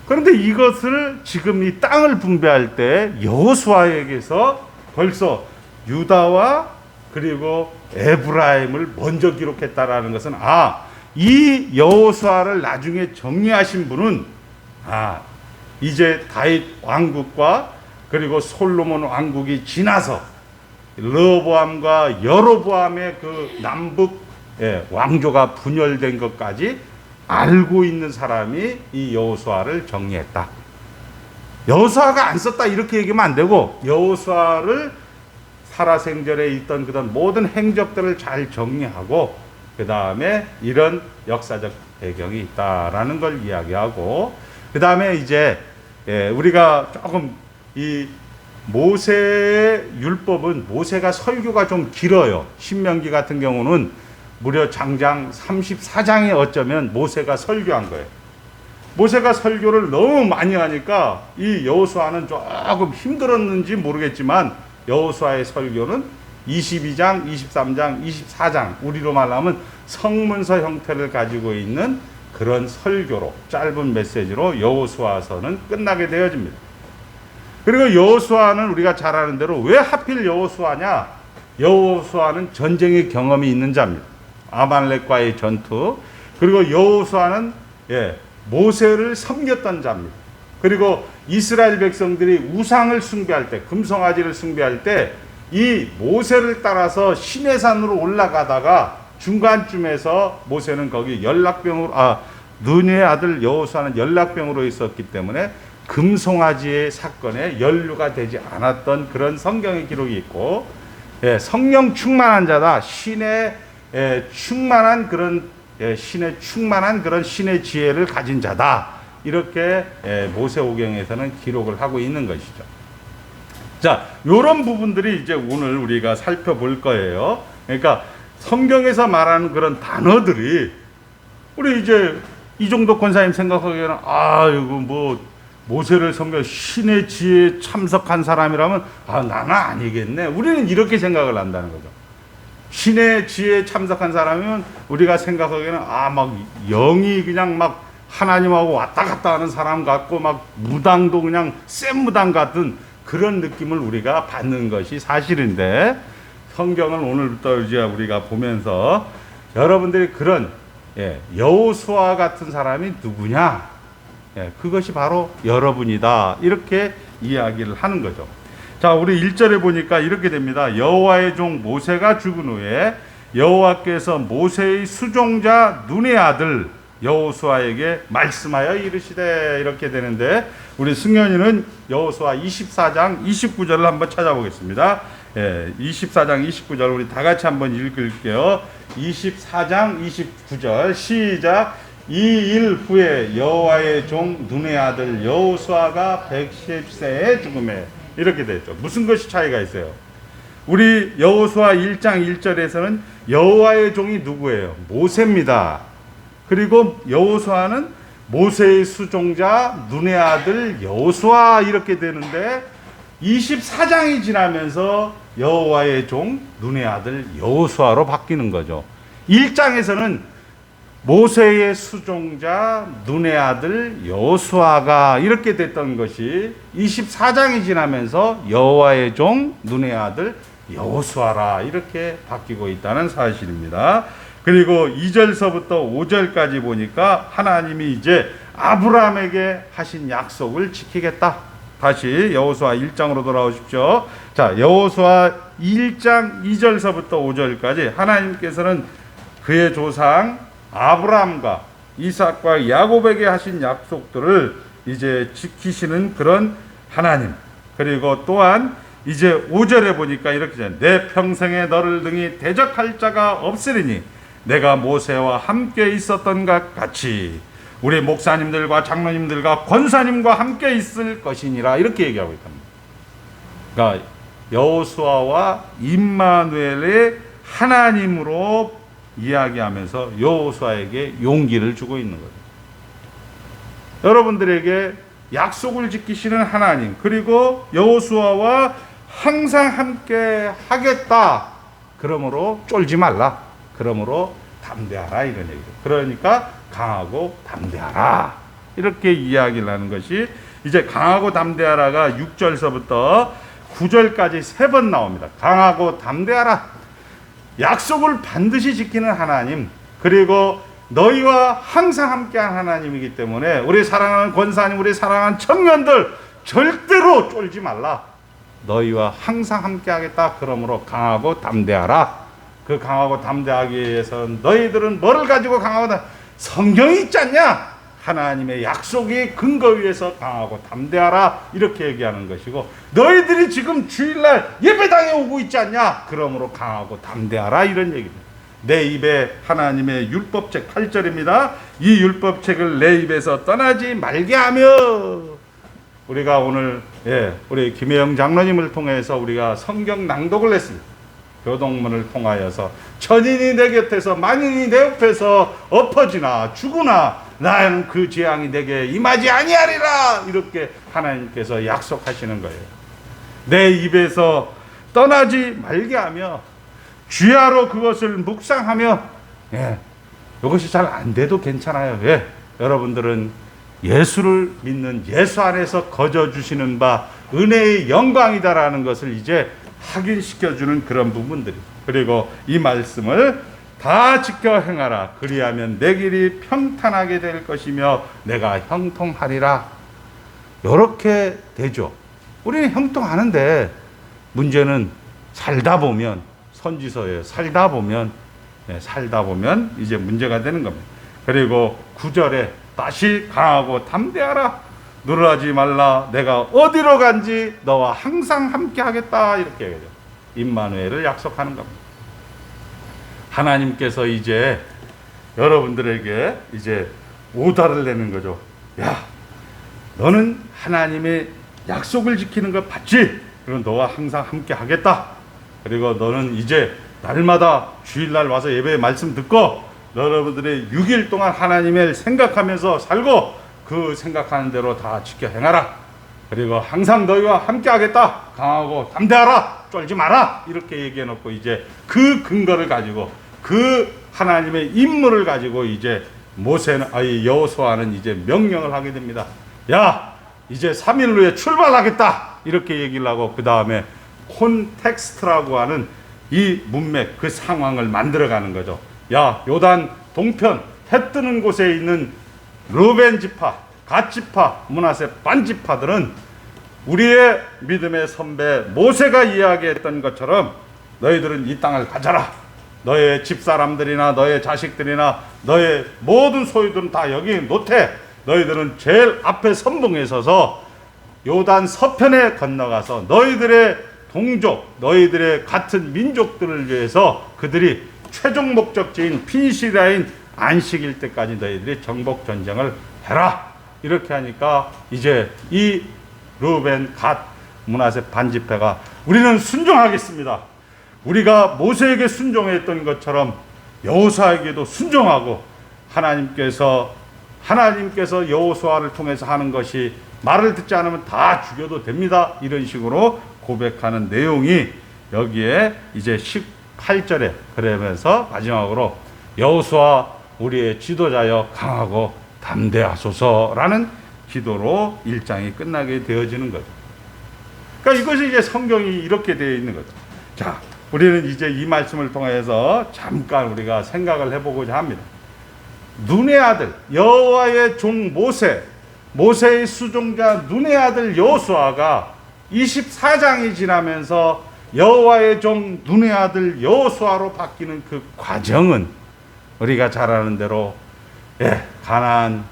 그런데 이것을 지금 이 땅을 분배할 때 여호수아에게서 벌써 유다와 그리고 에브라임을 먼저 기록했다라는 것은, 이 여호수아를 나중에 정리하신 분은 이제 다윗 왕국과 그리고 솔로몬 왕국이 지나서 르호보암과 여로보암의 그 남북 왕조가 분열된 것까지 알고 있는 사람이 이 여호수아를 정리했다. 여호수아가 안 썼다 이렇게 얘기하면 안 되고, 여호수아를 살아생전에 있던 그런 모든 행적들을 잘 정리하고, 그 다음에 이런 역사적 배경이 있다라는 걸 이야기하고, 그 다음에 이제 우리가 조금 이 모세의 율법은, 모세가 설교가 좀 길어요. 신명기 같은 경우는 무려 장장 34장에 어쩌면 모세가 설교한 거예요. 모세가 설교를 너무 많이 하니까 이 여호수아는 조금 힘들었는지 모르겠지만, 여호수아의 설교는 22장, 23장, 24장, 우리로 말하면 성문서 형태를 가지고 있는 그런 설교로, 짧은 메시지로 여호수아서는 끝나게 되어집니다. 그리고 여호수아는 우리가 잘 아는 대로 왜 하필 여호수아냐? 여호수아는 전쟁의 경험이 있는 자입니다. 아말렉과의 전투. 그리고 여호수아는 모세를 섬겼던 자입니다. 그리고 이스라엘 백성들이 우상을 숭배할 때, 금송아지를 숭배할 때 이 모세를 따라서 시내산으로 올라가다가 중간쯤에서 모세는 거기 눈의 아들 여호수아는 연락병으로 있었기 때문에 금송아지의 사건에 연루가 되지 않았던 그런 성경의 기록이 있고, 성령 충만한 자다, 신에 충만한 그런 신의 지혜를 가진 자다, 이렇게 모세오경에서는 기록을 하고 있는 것이죠. 자, 이런 부분들이 이제 오늘 우리가 살펴볼 거예요. 그러니까 성경에서 말하는 그런 단어들이 우리 이제 이종덕 권사님 생각하기에는 이거 뭐 모세를 섬겨 신의 지혜에 참석한 사람이라면 나는 아니겠네. 우리는 이렇게 생각을 한다는 거죠. 신의 지혜에 참석한 사람이면 우리가 생각하기에는 막 영이 그냥 막 하나님하고 왔다 갔다 하는 사람 같고 막 무당도 그냥 센 무당 같은 그런 느낌을 우리가 받는 것이 사실인데, 성경을 오늘부터 이제 우리가 보면서 여러분들이 그런 여호수아 같은 사람이 누구냐? 그것이 바로 여러분이다. 이렇게 이야기를 하는 거죠. 자, 우리 1절에 보니까 이렇게 됩니다. 여호와의 종 모세가 죽은 후에 여호와께서 모세의 수종자 눈의 아들 여호수아에게 말씀하여 이르시되, 이렇게 되는데, 우리 승현이는 여호수아 24장 29절을 한번 찾아보겠습니다. 24장 29절 우리 다 같이 한번 읽을게요. 24장 29절 시작. 이 일 후에 여호와의 종 눈의 아들 여호수아가 110세에 죽음에, 이렇게 되죠. 무슨 것이 차이가 있어요? 우리 여호수아 1장 1절에서는 여호와의 종이 누구예요? 모세입니다. 그리고 여호수아는 모세의 수종자 눈의 아들 여호수아, 이렇게 되는데 24장이 지나면서 여호와의 종 눈의 아들 여호수아로 바뀌는 거죠. 1장에서는 모세의 수종자 눈의 아들 여호수아가 이렇게 됐던 것이 24장이 지나면서 여호와의 종 눈의 아들 여호수아라, 이렇게 바뀌고 있다는 사실입니다. 그리고 2절서부터 5절까지 보니까 하나님이 이제 아브라함에게 하신 약속을 지키겠다. 다시 여호수아 1장으로 돌아오십시오. 자, 여호수아 1장 2절서부터 5절까지 하나님께서는 그의 조상 아브라함과 이삭과 야곱에게 하신 약속들을 이제 지키시는 그런 하나님. 그리고 또한 이제 5절에 보니까 이렇게 되죠. 내 평생에 너를 등이 대적할 자가 없으리니 내가 모세와 함께 있었던 것 같이 우리 목사님들과 장로님들과 권사님과 함께 있을 것이니라, 이렇게 얘기하고 있답니다. 그러니까 여호수아와 임마누엘의 하나님으로 이야기하면서 여호수아에게 용기를 주고 있는 거죠. 여러분들에게 약속을 지키시는 하나님, 그리고 여호수아와 항상 함께 하겠다. 그러므로 쫄지 말라. 그러므로 담대하라, 이런 얘기죠. 그러니까 강하고 담대하라, 이렇게 이야기를 하는 것이, 이제 강하고 담대하라가 6절서부터 9절까지 3번 나옵니다. 강하고 담대하라, 약속을 반드시 지키는 하나님, 그리고 너희와 항상 함께한 하나님이기 때문에 우리 사랑하는 권사님, 우리 사랑하는 청년들 절대로 쫄지 말라. 너희와 항상 함께하겠다. 그러므로 강하고 담대하라. 그 강하고 담대하기 위해서는 너희들은 뭐를 가지고 강하고 성경이 있지 않냐? 하나님의 약속의 근거 위에서 강하고 담대하라, 이렇게 얘기하는 것이고, 너희들이 지금 주일날 예배당에 오고 있지 않냐? 그러므로 강하고 담대하라, 이런 얘기입니다. 내 입에 하나님의 율법책 8절입니다. 이 율법책을 내 입에서 떠나지 말게 하며, 우리가 오늘 우리 김혜영 장로님을 통해서 우리가 성경 낭독을 했습니다. 교동문을 통하여서 천인이 내 곁에서 만인이 내 옆에서 엎어지나 죽으나 나는 그 재앙이 내게 임하지 아니하리라, 이렇게 하나님께서 약속하시는 거예요. 내 입에서 떠나지 말게 하며 주야로 그것을 묵상하며, 이것이 잘 안 돼도 괜찮아요. 여러분들은 예수를 믿는 예수 안에서 거저 주시는 바 은혜의 영광이다라는 것을 이제 확인시켜주는 그런 부분들이. 그리고 이 말씀을 다 지켜 행하라. 그리하면 내 길이 평탄하게 될 것이며 내가 형통하리라. 이렇게 되죠. 우리는 형통하는데 문제는 살다 보면 선지서에 살다 보면 이제 문제가 되는 겁니다. 그리고 9절에 다시 강하고 담대하라. 놀라지 말라. 내가 어디로 간지 너와 항상 함께 하겠다. 이렇게 얘기해요. 임마누엘을 약속하는 겁니다. 하나님께서 이제 여러분들에게 이제 오다를 내는 거죠. 야, 너는 하나님의 약속을 지키는 걸 봤지? 그럼 너와 항상 함께 하겠다. 그리고 너는 이제 날마다 주일날 와서 예배의 말씀 듣고 여러분들의 6일 동안 하나님을 생각하면서 살고 그 생각하는 대로 다 지켜 행하라. 그리고 항상 너희와 함께 하겠다. 강하고 담대하라. 쫄지 마라. 이렇게 얘기해 놓고 이제 그 근거를 가지고 그 하나님의 임무를 가지고 이제 여호수아는 이제 명령을 하게 됩니다. 야, 이제 3일 후에 출발하겠다. 이렇게 얘기를 하고 그 다음에 콘텍스트라고 하는 이 문맥, 그 상황을 만들어가는 거죠. 야, 요단 동편 해 뜨는 곳에 있는 르벤 지파, 갓 지파, 므낫세 반 지파들은 우리의 믿음의 선배 모세가 이야기했던 것처럼 너희들은 이 땅을 가져라. 너의 집사람들이나 너의 자식들이나 너의 모든 소유들은 다 여기 놓되 너희들은 제일 앞에 선봉에 서서 요단 서편에 건너가서 너희들의 동족, 너희들의 같은 민족들을 위해서 그들이 최종 목적지인 피니시라인 안식일 때까지 너희들이 정복 전쟁을 해라. 이렇게 하니까 이제 이 르벤, 갓, 므낫세 반지파가 우리는 순종하겠습니다. 우리가 모세에게 순종했던 것처럼 여호수아에게도 순종하고 하나님께서 여호수아를 통해서 하는 것이 말을 듣지 않으면 다 죽여도 됩니다. 이런 식으로 고백하는 내용이 여기에 이제 18절에 그러면서 마지막으로 여호수아 우리의 지도자여 강하고 담대하소서라는 기도로 1장이 끝나게 되어지는 거죠. 그러니까 이것이 이제 성경이 이렇게 되어 있는 거죠. 자, 우리는 이제 이 말씀을 통해서 잠깐 우리가 생각을 해보고자 합니다. 눈의 아들 여호와의 종 모세의 수종자 눈의 아들 여호수아가 24장이 지나면서 여호와의 종 눈의 아들 여호수아로 바뀌는 그 과정은 우리가 잘 아는 대로 가나안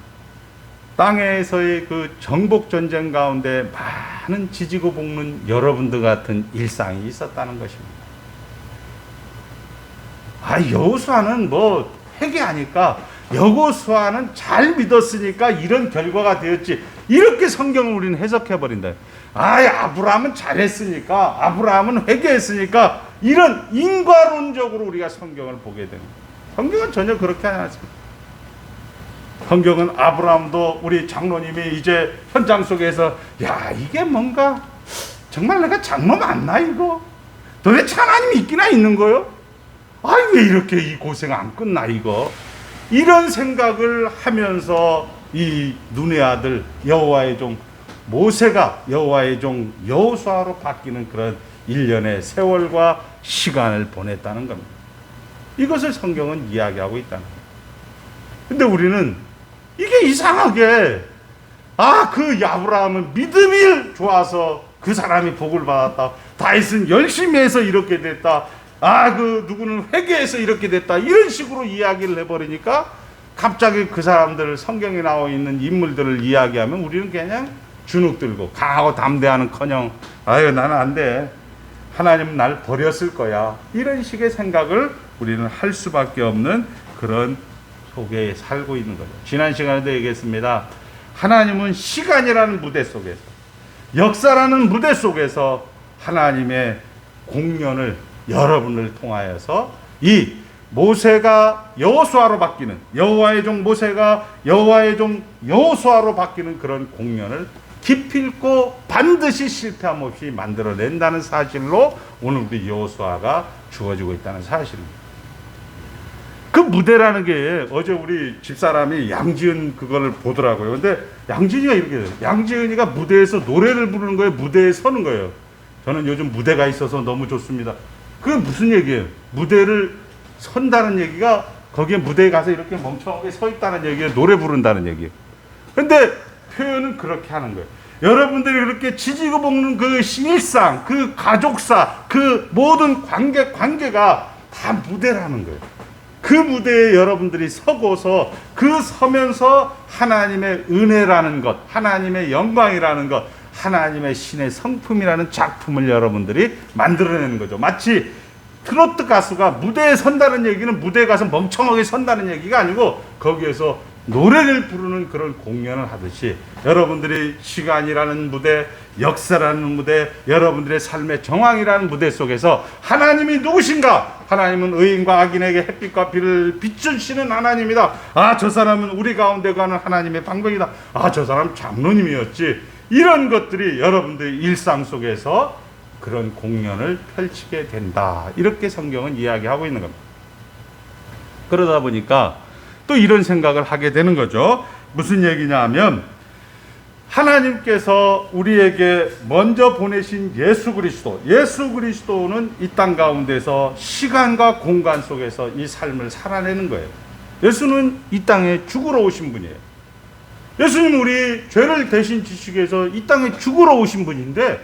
땅에서의 그 정복 전쟁 가운데 많은 지지고 볶는 여러분들 같은 일상이 있었다는 것입니다. 여호수아는 뭐 회개하니까 여호수아는 잘 믿었으니까 이런 결과가 되었지. 이렇게 성경을 우리는 해석해 버린다. 아브라함은 잘했으니까, 아브라함은 회개했으니까 이런 인과론적으로 우리가 성경을 보게 됩니다. 성경은 전혀 그렇게 하지 않습니다. 성경은 아브라함도 우리 장로님이 이제 현장 속에서 이게 뭔가 정말 내가 장로 맞나 이거? 도대체 하나님이 있기나 있는 거요? 왜 이렇게 이 고생 안 끝나 이거? 이런 생각을 하면서 이 눈의 아들 여호와의 종 모세가 여호와의 종 여호수아로 바뀌는 그런 일련의 세월과 시간을 보냈다는 겁니다. 이것을 성경은 이야기하고 있다는 겁니다. 근데 우리는 이게 이상하게 그 아브라함은 믿음이 좋아서 그 사람이 복을 받았다. 다윗은 열심히 해서 이렇게 됐다. 누구는 회개해서 이렇게 됐다. 이런 식으로 이야기를 해버리니까 갑자기 그 사람들 성경에 나와 있는 인물들을 이야기하면 우리는 그냥 주눅 들고 강하고 담대하는커녕 나는 안 돼. 하나님은 날 버렸을 거야. 이런 식의 생각을 우리는 할 수밖에 없는 그런 속에 살고 있는 거죠. 지난 시간에도 얘기했습니다. 하나님은 시간이라는 무대 속에서, 역사라는 무대 속에서 하나님의 공연을 여러분을 통하여서 이 모세가 여호수아로 바뀌는, 여호와의 종 모세가 여호와의 종 여호수아로 바뀌는 그런 공연을 기필코 반드시 실패함 없이 만들어낸다는 사실로 오늘 우리 여호수아가 주어지고 있다는 사실입니다. 그 무대라는 게 어제 우리 집사람이 양지은 그거를 보더라고요. 근데 양지은이가 이렇게 돼요. 양지은이가 무대에서 노래를 부르는 거예요? 무대에 서는 거예요? 저는 요즘 무대가 있어서 너무 좋습니다. 그게 무슨 얘기예요? 무대를 선다는 얘기가 거기에 무대에 가서 이렇게 멍청하게 서 있다는 얘기예요? 노래 부른다는 얘기예요? 근데 표현은 그렇게 하는 거예요. 여러분들이 그렇게 지지고 볶는 그 일상, 그 가족사, 그 모든 관계가 다 무대라는 거예요. 그 무대에 여러분들이 서고서 그 서면서 하나님의 은혜라는 것, 하나님의 영광이라는 것, 하나님의 신의 성품이라는 작품을 여러분들이 만들어내는 거죠. 마치 트로트 가수가 무대에 선다는 얘기는 무대에 가서 멍청하게 선다는 얘기가 아니고 거기에서 노래를 부르는 그런 공연을 하듯이 여러분들이 시간이라는 무대, 역사라는 무대, 여러분들의 삶의 정황이라는 무대 속에서 하나님이 누구신가? 하나님은 의인과 악인에게 햇빛과 비를 비추시는 하나님이다. 아, 저 사람은 우리 가운데 가는 하나님의 방법이다. 아, 저 사람 장로님이었지. 이런 것들이 여러분들의 일상 속에서 그런 공연을 펼치게 된다. 이렇게 성경은 이야기하고 있는 겁니다. 그러다 보니까 또 이런 생각을 하게 되는 거죠. 무슨 얘기냐 하면 하나님께서 우리에게 먼저 보내신 예수 그리스도는 이 땅 가운데서 시간과 공간 속에서 이 삶을 살아내는 거예요. 예수는 이 땅에 죽으러 오신 분이에요. 예수님 우리 죄를 대신 지시기 위해서 이 땅에 죽으러 오신 분인데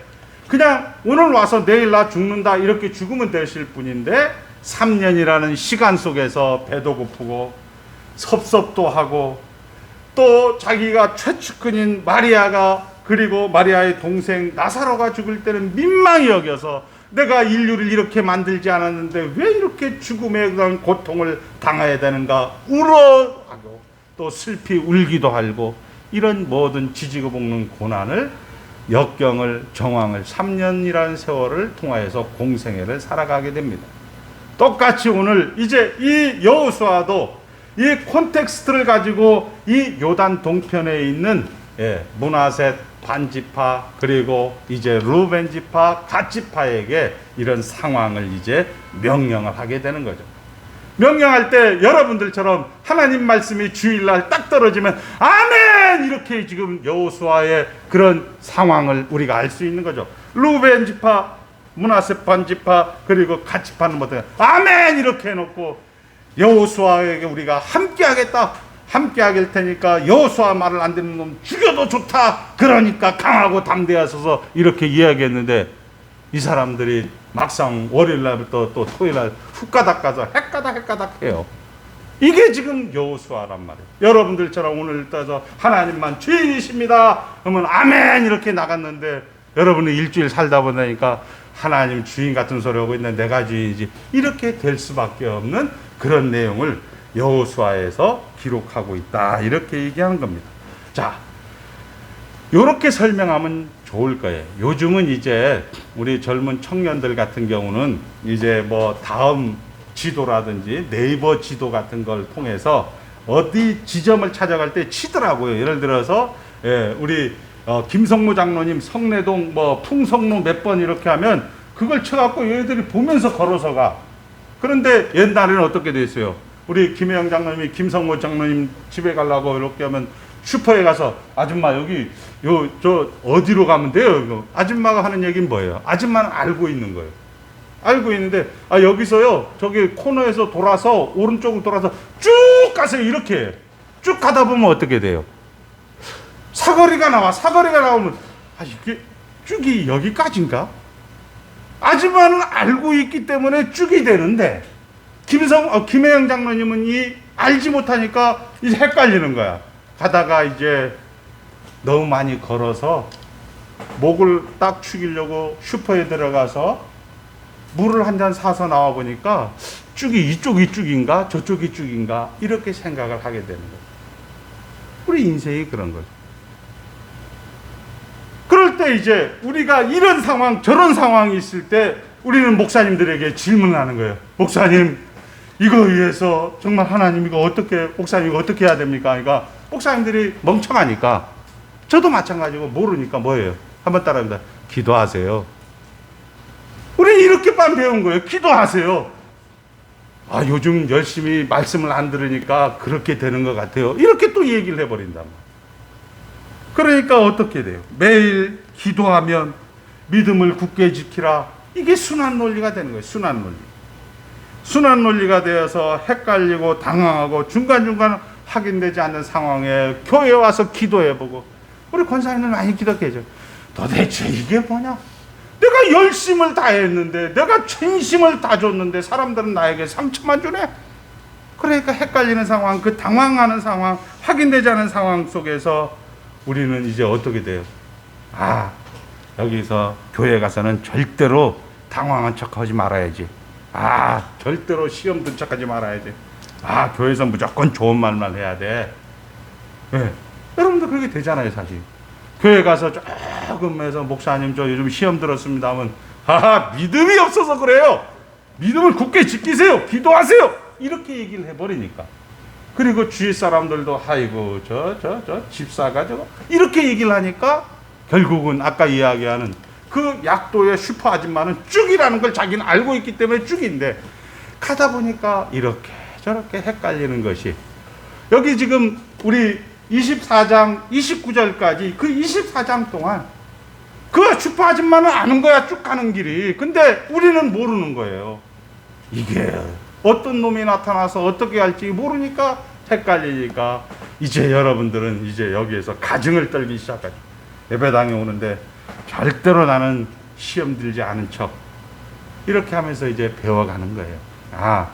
그냥 오늘 와서 내일 나 죽는다 이렇게 죽으면 되실 분인데 3년이라는 시간 속에서 배도 고프고 섭섭도 하고 또 자기가 최측근인 마리아가 그리고 마리아의 동생 나사로가 죽을 때는 민망히 여겨서 내가 인류를 이렇게 만들지 않았는데 왜 이렇게 죽음의 그런 고통을 당해야 되는가 울어하고 또 슬피 울기도 하고 이런 모든 지지고 볶는 고난을 역경을 정황을 3년이라는 세월을 통하여서 공생애를 살아가게 됩니다. 똑같이 오늘 이제 이 여호수아도 이 콘텍스트를 가지고 이 요단 동편에 있는 므낫셋 반지파 그리고 이제 루벤 지파 갓 지파에게 이런 상황을 이제 명령을 하게 되는 거죠. 명령할 때 여러분들처럼 하나님 말씀이 주일날 딱 떨어지면 아멘 이렇게 지금 여호수아의 그런 상황을 우리가 알 수 있는 거죠. 루벤 지파 므낫셋 반지파 그리고 갓 지파는 뭐든 아멘 이렇게 해놓고 여호수아에게 우리가 함께하겠다. 함께하길 테니까 여호수아 말을 안 듣는 놈 죽여도 좋다. 그러니까 강하고 담대하소서 이렇게 이야기했는데 이 사람들이 막상 월요일날부터 또 토요일날 훅가닥 가서 핵가닥 해요. 이게 지금 여호수아란 말이에요. 여러분들처럼 오늘 따서 하나님만 주인이십니다 그러면 아멘 이렇게 나갔는데 여러분이 일주일 살다 보니까 하나님 주인 같은 소리 하고 있는데 내가 주인이지 이렇게 될 수밖에 없는 그런 내용을 여호수아에서 기록하고 있다 이렇게 얘기하는 겁니다. 자, 이렇게 설명하면 좋을 거예요. 요즘은 이제 우리 젊은 청년들 같은 경우는 이제 뭐 다음 지도라든지 네이버 지도 같은 걸 통해서 어디 지점을 찾아갈 때 치더라고요. 예를 들어서 우리 김성모 장로님 성내동 뭐 풍성로 몇 번 이렇게 하면 그걸 쳐갖고 얘들이 보면서 걸어서 가. 그런데 옛날에는 어떻게 됐어요? 우리 김혜영 장로님이 김성모 장로님 집에 가려고 이렇게 하면 슈퍼에 가서 아줌마 여기 저 어디로 가면 돼요? 아줌마가 하는 얘기는 뭐예요? 아줌마는 알고 있는 거예요. 알고 있는데 여기서요 저기 코너에서 돌아서 오른쪽으로 돌아서 쭉 가세요. 이렇게 쭉 가다 보면 어떻게 돼요? 사거리가 나오면 이게 쭉이 여기까지인가? 아줌마는 알고 있기 때문에 쭉이 되는데 김혜영 장로님은 이 알지 못하니까 이제 헷갈리는 거야. 가다가 이제 너무 많이 걸어서 목을 딱 축이려고 슈퍼에 들어가서 물을 한 잔 사서 나와 보니까 쭉이 이쪽이 쭉인가 저쪽이 쭉인가 이렇게 생각을 하게 되는 거예요. 우리 인생이 그런 거죠. 그럴 때 이제 우리가 이런 상황 저런 상황이 있을 때 우리는 목사님들에게 질문을 하는 거예요. 목사님 이거 위해서 정말 하나님 목사님 이거 어떻게 해야 됩니까? 그러니까 목사님들이 멍청하니까 저도 마찬가지고 모르니까 뭐예요? 한번 따라합니다. 기도하세요. 우리 이렇게만 배운 거예요. 기도하세요. 요즘 열심히 말씀을 안 들으니까 그렇게 되는 것 같아요. 이렇게 또 얘기를 해버린단 말이에요. 그러니까 어떻게 돼요? 매일 기도하면 믿음을 굳게 지키라. 이게 순환 논리가 되는 거예요. 순환 논리가 되어서 헷갈리고 당황하고 중간중간 확인되지 않는 상황에 교회에 와서 기도해보고 우리 권사님들 많이 기도해줘. 도대체 이게 뭐냐? 내가 열심을 다했는데, 내가 진심을 다 줬는데 사람들은 나에게 상처만 주네. 그러니까 헷갈리는 상황, 그 당황하는 상황, 확인되지 않은 상황 속에서 우리는 이제 어떻게 돼요? 여기서 교회 가서는 절대로 당황한 척하지 말아야지. 절대로 시험 든 척하지 말아야지. 교회에서 무조건 좋은 말만 해야 돼. 네. 여러분도 그렇게 되잖아요, 사실. 교회 가서 조금 해서 목사님 저 요즘 시험 들었습니다 하면 믿음이 없어서 그래요. 믿음을 굳게 지키세요. 기도하세요. 이렇게 얘기를 해버리니까. 그리고 주위 사람들도 아이고 저 집사가 저거 이렇게 얘기를 하니까 결국은 아까 이야기하는 그 약도의 슈퍼 아줌마는 쭉이라는 걸 자기는 알고 있기 때문에 쭉인데 가다 보니까 이렇게 저렇게 헷갈리는 것이 여기 지금 우리 24장 29절까지 그 24장 동안 그 슈퍼 아줌마는 아는 거야, 쭉 가는 길이. 근데 우리는 모르는 거예요. 이게 어떤 놈이 나타나서 어떻게 할지 모르니까 헷갈리니까 이제 여러분들은 이제 여기에서 가증을 떨기 시작하죠. 예배당에 오는데 절대로 나는 시험 들지 않은 척 이렇게 하면서 이제 배워가는 거예요.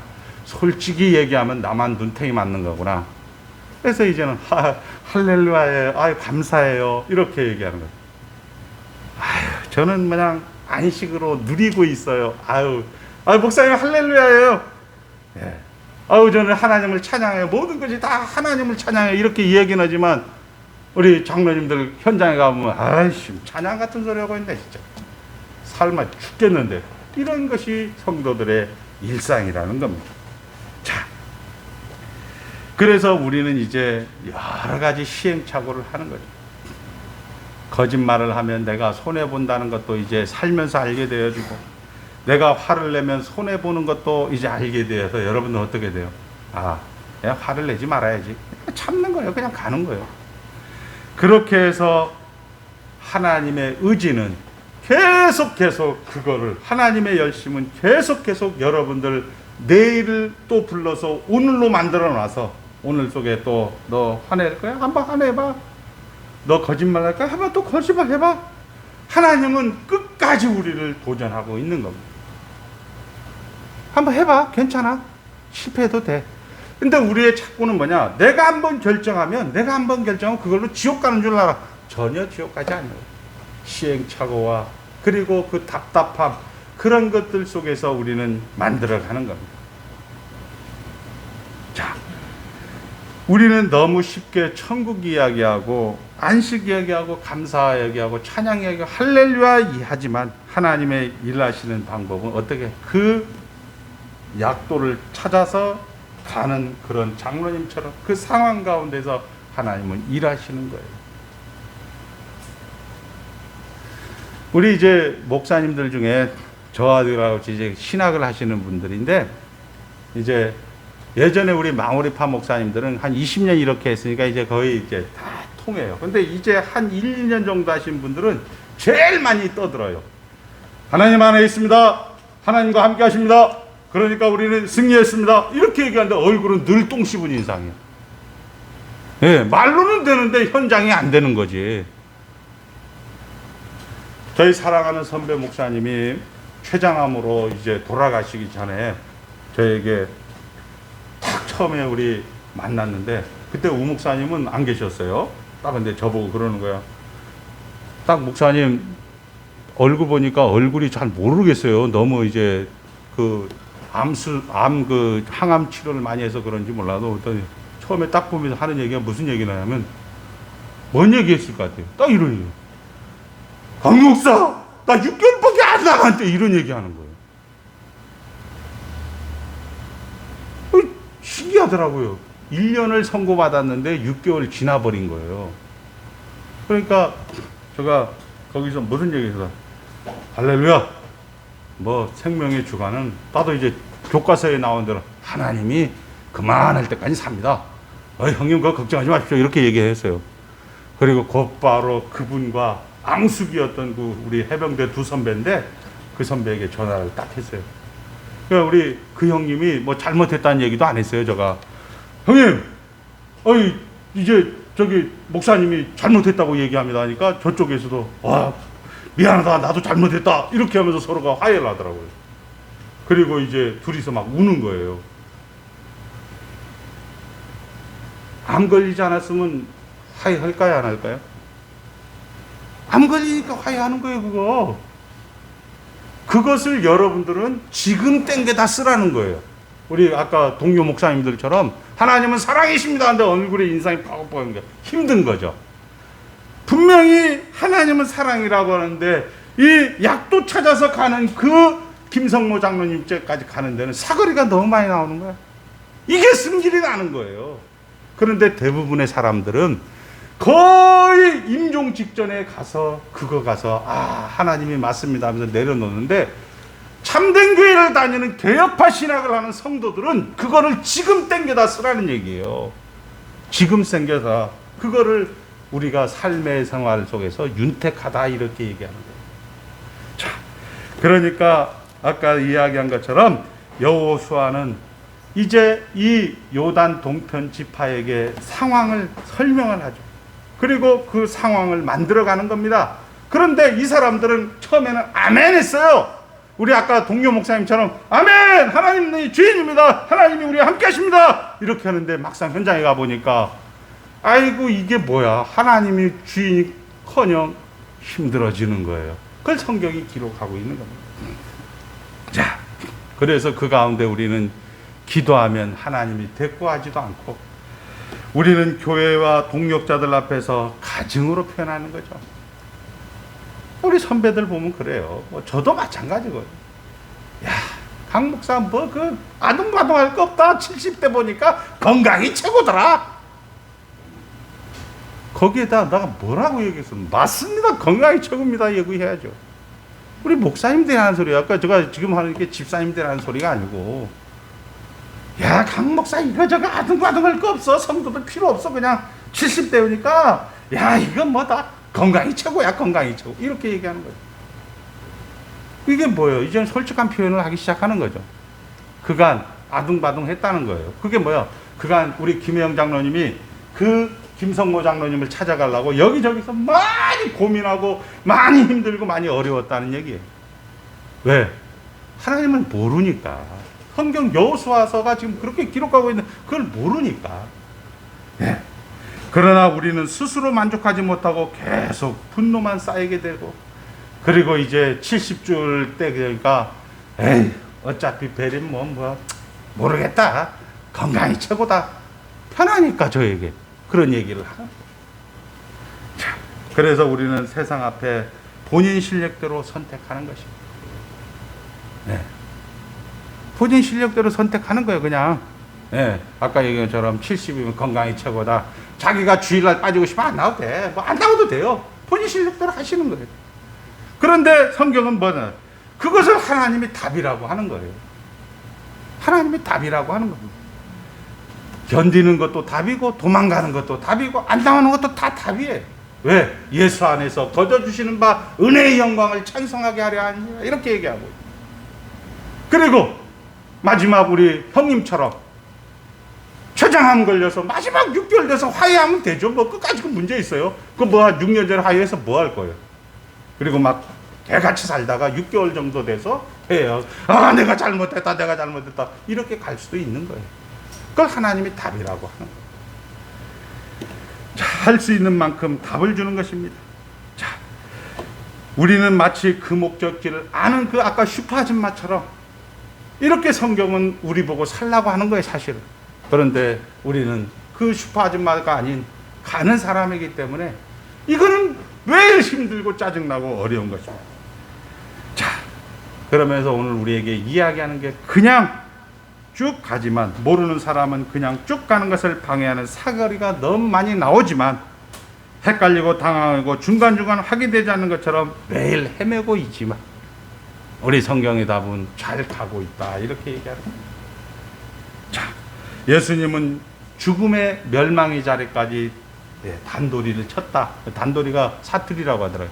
솔직히 얘기하면 나만 눈탱이 맞는 거구나. 그래서 이제는 할렐루야예요. 감사해요. 이렇게 얘기하는 거예요. 저는 그냥 안식으로 누리고 있어요. 목사님 할렐루야예요. 예. 저는 하나님을 찬양해요. 모든 것이 다 하나님을 찬양해요. 이렇게 이야기는 하지만 우리 장로님들 현장에 가보면 찬양 같은 소리 하고 있네 진짜. 삶아 죽겠는데. 이런 것이 성도들의 일상이라는 겁니다. 자, 그래서 우리는 이제 여러 가지 시행착오를 하는 거죠. 거짓말을 하면 내가 손해본다는 것도 이제 살면서 알게 되어지고, 내가 화를 내면 손해보는 것도 이제 알게 되어서 여러분은 어떻게 돼요? 내가 화를 내지 말아야지. 참는 거예요. 그냥 가는 거예요. 그렇게 해서 하나님의 의지는 계속 그거를, 하나님의 열심은 계속 여러분들 내일을 또 불러서 오늘로 만들어 놔서 오늘 속에 또 너 화낼 거야? 한번 화내봐. 너 거짓말 할 거야? 한번 또 거짓말 해봐. 하나님은 끝까지 우리를 도전하고 있는 겁니다. 한번 해봐. 괜찮아. 실패해도 돼. 근데 우리의 착고는 뭐냐? 내가 한번 결정하면 그걸로 지옥 가는 줄 알아. 전혀 지옥 가지 않아요. 시행착오와 그리고 그 답답함, 그런 것들 속에서 우리는 만들어가는 겁니다. 자, 우리는 너무 쉽게 천국 이야기하고 안식 이야기하고 감사 이야기하고 찬양 이야기하고 할렐루야 하지만 하나님의 일하시는 방법은 어떻게 그 약도를 찾아서 가는 그런 장로님처럼 그 상황 가운데서 하나님은 일하시는 거예요. 우리 이제 목사님들 중에 저하고 이제 신학을 하시는 분들인데, 이제 예전에 우리 망우리파 목사님들은 한 20년 이렇게 했으니까 이제 거의 이제 다 통해요. 근데 이제 한 1, 2년 정도 하신 분들은 제일 많이 떠들어요. 하나님 안에 있습니다. 하나님과 함께 하십니다. 그러니까 우리는 승리했습니다. 이렇게 얘기하는데 얼굴은 늘 똥 씹은 인상이에요. 예, 말로는 되는데 현장이 안 되는 거지. 저희 사랑하는 선배 목사님이 췌장암으로 이제 돌아가시기 전에 저에게 딱 처음에 우리 만났는데, 그때 우 목사님은 안 계셨어요. 딱 근데 저보고 그러는 거야. 딱 목사님 얼굴 보니까 얼굴이 잘 모르겠어요. 너무 이제 그 그 항암 치료를 많이 해서 그런지 몰라도 처음에 딱 보면서 하는 얘기가 무슨 얘기냐면, 뭔 얘기했을 것 같아요. 딱 이런 얘기. 강 목사, 나 6개월밖에 안 남았는데 이런 얘기 하는 거예요. 신기하더라고요. 1년을 선고받았는데 6개월 지나버린 거예요. 그러니까 제가 거기서 무슨 얘기했어? 할렐루야. 뭐 생명의 주관은 나도 이제 교과서에 나온 대로 하나님이 그만할 때까지 삽니다. 형님 그거 걱정하지 마십시오. 이렇게 얘기했어요. 그리고 곧바로 그분과 앙숙이었던 그 우리 해병대 두 선배인데 그 선배에게 전화를 딱 했어요. 그러니까 우리 그 형님이 뭐 잘못했다는 얘기도 안 했어요. 제가 형님, 이제 저기 목사님이 잘못했다고 얘기합니다 하니까 저쪽에서도 와 미안하다 나도 잘못했다 이렇게 하면서 서로가 화해를 하더라고요. 그리고 이제 둘이서 막 우는 거예요. 암 걸리지 않았으면 화해할까요 안 할까요? 암 걸리니까 화해하는 거예요 그거. 그것을 여러분들은 지금 땡겨다 쓰라는 거예요. 우리 아까 동료 목사님들처럼 하나님은 사랑이십니다 하는데 얼굴에 인상이 뻐근뻐근 게 힘든 거죠. 분명히 하나님은 사랑이라고 하는데 이 약도 찾아서 가는 그 김성모 장로님 째까지 가는 데는 사거리가 너무 많이 나오는 거야. 이게 승질이 나는 거예요. 그런데 대부분의 사람들은 거의 임종 직전에 가서 그거 가서 아 하나님이 맞습니다 하면서 내려놓는데 참된 교회를 다니는 개혁파 신학을 하는 성도들은 그거를 지금 땡겨다 쓰라는 얘기예요. 지금 땡겨다 그거를 우리가 삶의 생활 속에서 윤택하다 이렇게 얘기하는 거예요. 자, 그러니까 아까 이야기한 것처럼 여호수아는 이제 이 요단 동편 지파에게 상황을 설명을 하죠. 그리고 그 상황을 만들어가는 겁니다. 그런데 이 사람들은 처음에는 아멘 했어요. 우리 아까 동료 목사님처럼 아멘! 하나님이 주인입니다. 하나님이 우리와 함께 하십니다. 이렇게 하는데 막상 현장에 가보니까 아이고 이게 뭐야. 하나님이 주인이커녕 힘들어지는 거예요. 그걸 성경이 기록하고 있는 겁니다. 자, 그래서 그 가운데 우리는 기도하면 하나님이 대꾸하지도 않고 우리는 교회와 동역자들 앞에서 가증으로 표현하는 거죠. 우리 선배들 보면 그래요. 뭐 저도 마찬가지거든요. 야, 강 목사 뭐 그 아둥바둥할 거 없다. 70대 보니까 건강이 최고더라. 거기에다 내가 뭐라고 얘기했어? 맞습니다. 건강이 최고입니다. 얘기해야죠. 우리 목사님들이 하는 소리야. 아까 제가 지금 하는 게 집사님들이 하는 소리가 아니고 야, 강 목사 이거 저거 아둥바둥할 거 없어. 성도들 필요 없어. 그냥 70대니까 야, 이건 뭐다. 건강이 최고야. 건강이 최고. 이렇게 얘기하는 거죠. 이게 뭐예요? 이제는 솔직한 표현을 하기 시작하는 거죠. 그간 아둥바둥 했다는 거예요. 그게 뭐야? 그간 우리 김혜영 장로님이 그 김성모 장로님을 찾아가려고 여기저기서 많이 고민하고 많이 힘들고 많이 어려웠다는 얘기예요. 왜? 하나님을 모르니까. 성경 여호수아서가 지금 그렇게 기록하고 있는 그걸 모르니까. 네. 그러나 우리는 스스로 만족하지 못하고 계속 분노만 쌓이게 되고 그리고 이제 70줄 때 그러니까 에이 어차피 베린 뭐 모르겠다. 건강이 최고다. 편하니까 저에게 그런 얘기를 하는. 자, 그래서 우리는 세상 앞에 본인 실력대로 선택하는 것입니다. 네. 본인 실력대로 선택하는 거예요, 그냥. 예, 아까 얘기한 것처럼 70이면 건강이 최고다. 자기가 주일날 빠지고 싶으면 안 나와도 돼. 뭐 안 나와도 돼요. 본인 실력대로 하시는 거예요. 그런데 성경은 뭐냐? 그것을 하나님이 답이라고 하는 거예요. 하나님이 답이라고 하는 겁니다. 견디는 것도 답이고 도망가는 것도 답이고 안 나오는 것도 다 답이에요. 왜? 예수 안에서 거저주시는 바 은혜의 영광을 찬송하게 하려 하느니라 이렇게 얘기하고. 그리고 마지막 우리 형님처럼 췌장암 걸려서 마지막 6개월 돼서 화해하면 되죠. 뭐 끝까지 그 문제 있어요. 그 뭐 6년 전에 화해해서 뭐 할 거예요. 그리고 막 개같이 살다가 6개월 정도 돼서 해요. 아 내가 잘못했다 내가 잘못했다 이렇게 갈 수도 있는 거예요. 그걸 하나님이 답이라고 하는 거예요. 자, 할 수 있는 만큼 답을 주는 것입니다. 자, 우리는 마치 그 목적지를 아는 그 아까 슈퍼 아줌마처럼 이렇게 성경은 우리 보고 살라고 하는 거예요, 사실은. 그런데 우리는 그 슈퍼 아줌마가 아닌 가는 사람이기 때문에 이거는 왜 힘들고 짜증나고 어려운 것입니다. 자, 그러면서 오늘 우리에게 이야기하는 게 그냥 쭉 가지만 모르는 사람은 그냥 쭉 가는 것을 방해하는 사거리가 너무 많이 나오지만 헷갈리고 당황하고 중간중간 확인되지 않는 것처럼 매일 헤매고 있지만 우리 성경의 답은 잘 가고 있다 이렇게 얘기하는 거예요. 자, 예수님은 죽음의 멸망의 자리까지 단도리를 쳤다. 단도리가 사투리라고 하더라고요.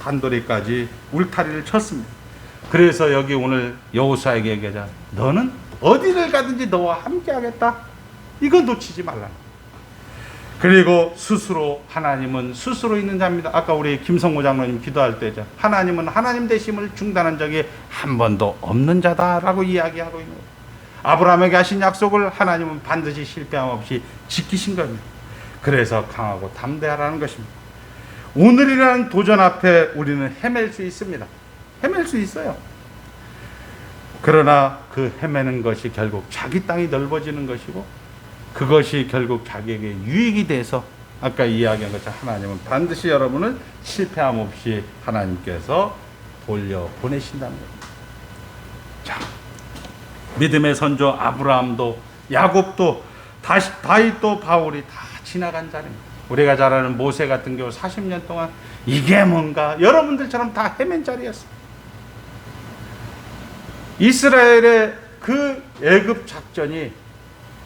단도리까지 울타리를 쳤습니다. 그래서 여기 오늘 여호수아에게 얘기하자. 너는 어디를 가든지 너와 함께 하겠다. 이거 놓치지 말라. 그리고 스스로 하나님은 스스로 있는 자입니다. 아까 우리 김성모 장로님 기도할 때죠. 하나님은 하나님 되심을 중단한 적이 한 번도 없는 자다라고 이야기하고 있는 거예요. 아브라함에게 하신 약속을 하나님은 반드시 실패함 없이 지키신 겁니다. 그래서 강하고 담대하라는 것입니다. 오늘이라는 도전 앞에 우리는 헤맬 수 있습니다. 헤맬 수 있어요. 그러나 그 헤매는 것이 결국 자기 땅이 넓어지는 것이고 그것이 결국 자기에게 유익이 돼서 아까 이야기한 것처럼 하나님은 반드시 여러분을 실패함 없이 하나님께서 돌려보내신다는 겁니다. 자, 믿음의 선조 아브라함도 야곱도 다윗도 바울이 다 지나간 자리입니다. 우리가 잘 아는 모세 같은 경우 40년 동안 이게 뭔가 여러분들처럼 다 헤맨 자리였어요. 이스라엘의 그 애굽 작전이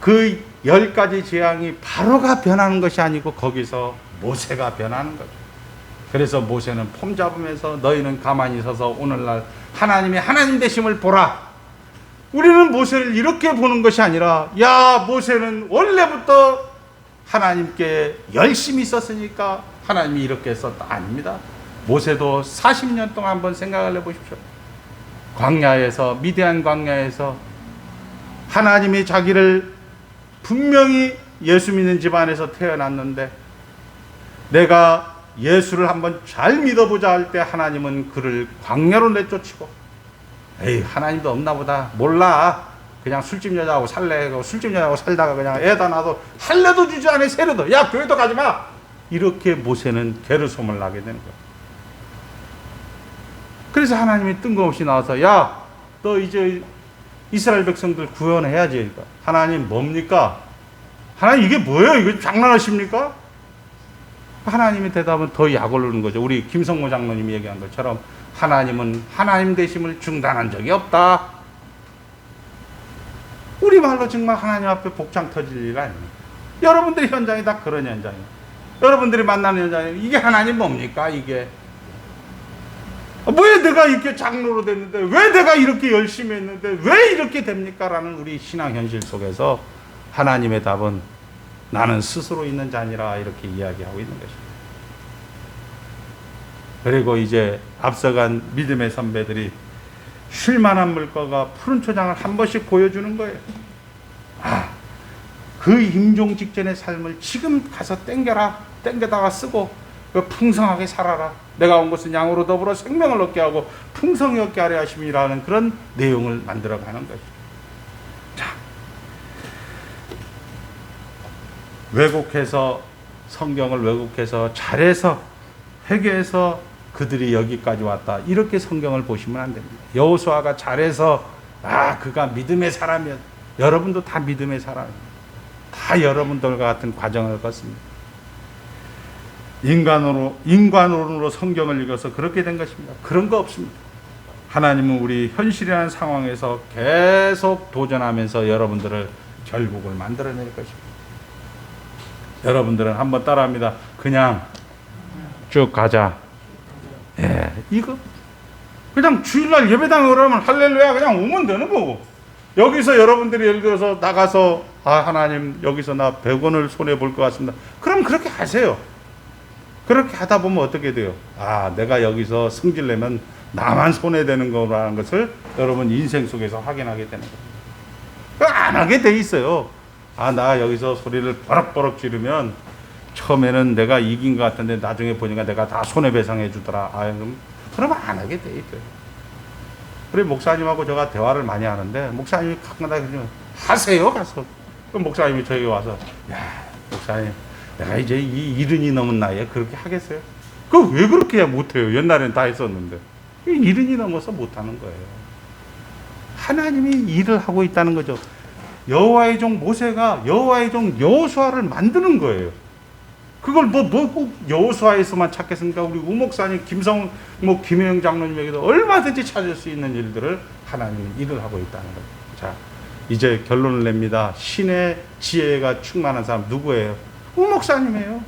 그 10가지 재앙이 바로가 변하는 것이 아니고 거기서 모세가 변하는 거죠. 그래서 모세는 폼 잡으면서 너희는 가만히 서서 오늘날 하나님의 하나님 되심을 보라. 우리는 모세를 이렇게 보는 것이 아니라 야 모세는 원래부터 하나님께 열심히 있었으니까 하나님이 이렇게 했었다. 아닙니다. 모세도 40년 동안 한번 생각을 해보십시오. 광야에서 미디안 광야에서 하나님이 자기를 분명히 예수 믿는 집안에서 태어났는데 내가 예수를 한번 잘 믿어보자 할 때 하나님은 그를 광야로 내쫓고 에이 하나님도 없나 보다 몰라 그냥 술집 여자하고 살래 술집 여자하고 살다가 그냥 애다 나도 할래도 주지 않아 세례도 야 교회도 가지마 이렇게 모세는 게르솜을 나게 되는 거야. 그래서 하나님이 뜬금없이 나와서 야 너 이제 이스라엘 백성들 구원해야지. 하나님 뭡니까? 하나님 이게 뭐예요? 이거 장난하십니까? 하나님의 대답은 더 약올르는 거죠. 우리 김성모 장로님이 얘기한 것처럼 하나님은 하나님 되심을 중단한 적이 없다. 우리말로 정말 하나님 앞에 복장 터질 일 아닙니다. 여러분들의 현장이 다 그런 현장이에요. 여러분들이 만나는 현장이 이게 하나님 뭡니까? 이게 왜 내가 이렇게 장로로 됐는데 왜 내가 이렇게 열심히 했는데 왜 이렇게 됩니까? 라는 우리 신앙 현실 속에서 하나님의 답은 나는 스스로 있는 자니라 이렇게 이야기하고 있는 것입니다. 그리고 이제 앞서간 믿음의 선배들이 쉴만한 물가가 푸른 초장을 한 번씩 보여주는 거예요. 아, 그 임종 직전의 삶을 지금 가서 땡겨다가 쓰고 풍성하게 살아라. 내가 온 것은 양으로 더불어 생명을 얻게 하고 풍성히 얻게 하려 하심이라는 그런 내용을 만들어가는 것이죠. 자, 성경을 왜곡해서 잘해서 회개해서 그들이 여기까지 왔다. 이렇게 성경을 보시면 안 됩니다. 여호수아가 잘해서 그가 믿음의 사람이었. 여러분도 다 믿음의 사람입니다. 다 여러분들과 같은 과정을 걷습니다. 인간론으로 성경을 읽어서 그렇게 된 것입니다. 그런 거 없습니다. 하나님은 우리 현실이라는 상황에서 계속 도전하면서 여러분들을 결국을 만들어낼 것입니다. 여러분들은 한번 따라합니다. 그냥 쭉 가자. 예, 이거 그냥 주일날 예배당에 오라면 할렐루야 그냥 오면 되는 거고 여기서 여러분들이 예를 들어서 나가서 하나님 여기서 나 100원을 손해볼 것 같습니다. 그럼 그렇게 하세요. 그렇게 하다 보면 어떻게 돼요? 내가 여기서 승질내면 나만 손해되는 거라는 것을 여러분 인생 속에서 확인하게 되는 거예요. 안 하게 돼 있어요. 나 여기서 소리를 버럭버럭 지르면 처음에는 내가 이긴 것 같은데 나중에 보니까 내가 다 손해배상해 주더라. 그러면 안 하게 돼 있어요. 그래 목사님하고 제가 대화를 많이 하는데 목사님이 가끔가다 그러면 하세요 가서. 그럼 목사님이 저에게 와서 목사님 내가 이제 이 70이 넘은 나이에 그렇게 하겠어요? 그거 왜 그렇게 못해요? 옛날엔 다 했었는데. 70이 넘어서 못하는 거예요. 하나님이 일을 하고 있다는 거죠. 여호와의 종 모세가 여호와의 종 여호수아를 만드는 거예요. 그걸 꼭 여호수아에서만 찾겠습니까? 우리 우목사님 김혜영 장로님에게도 얼마든지 찾을 수 있는 일들을 하나님이 일을 하고 있다는 거예요. 자, 이제 결론을 냅니다. 신의 지혜가 충만한 사람 누구예요? 우목사님이에요.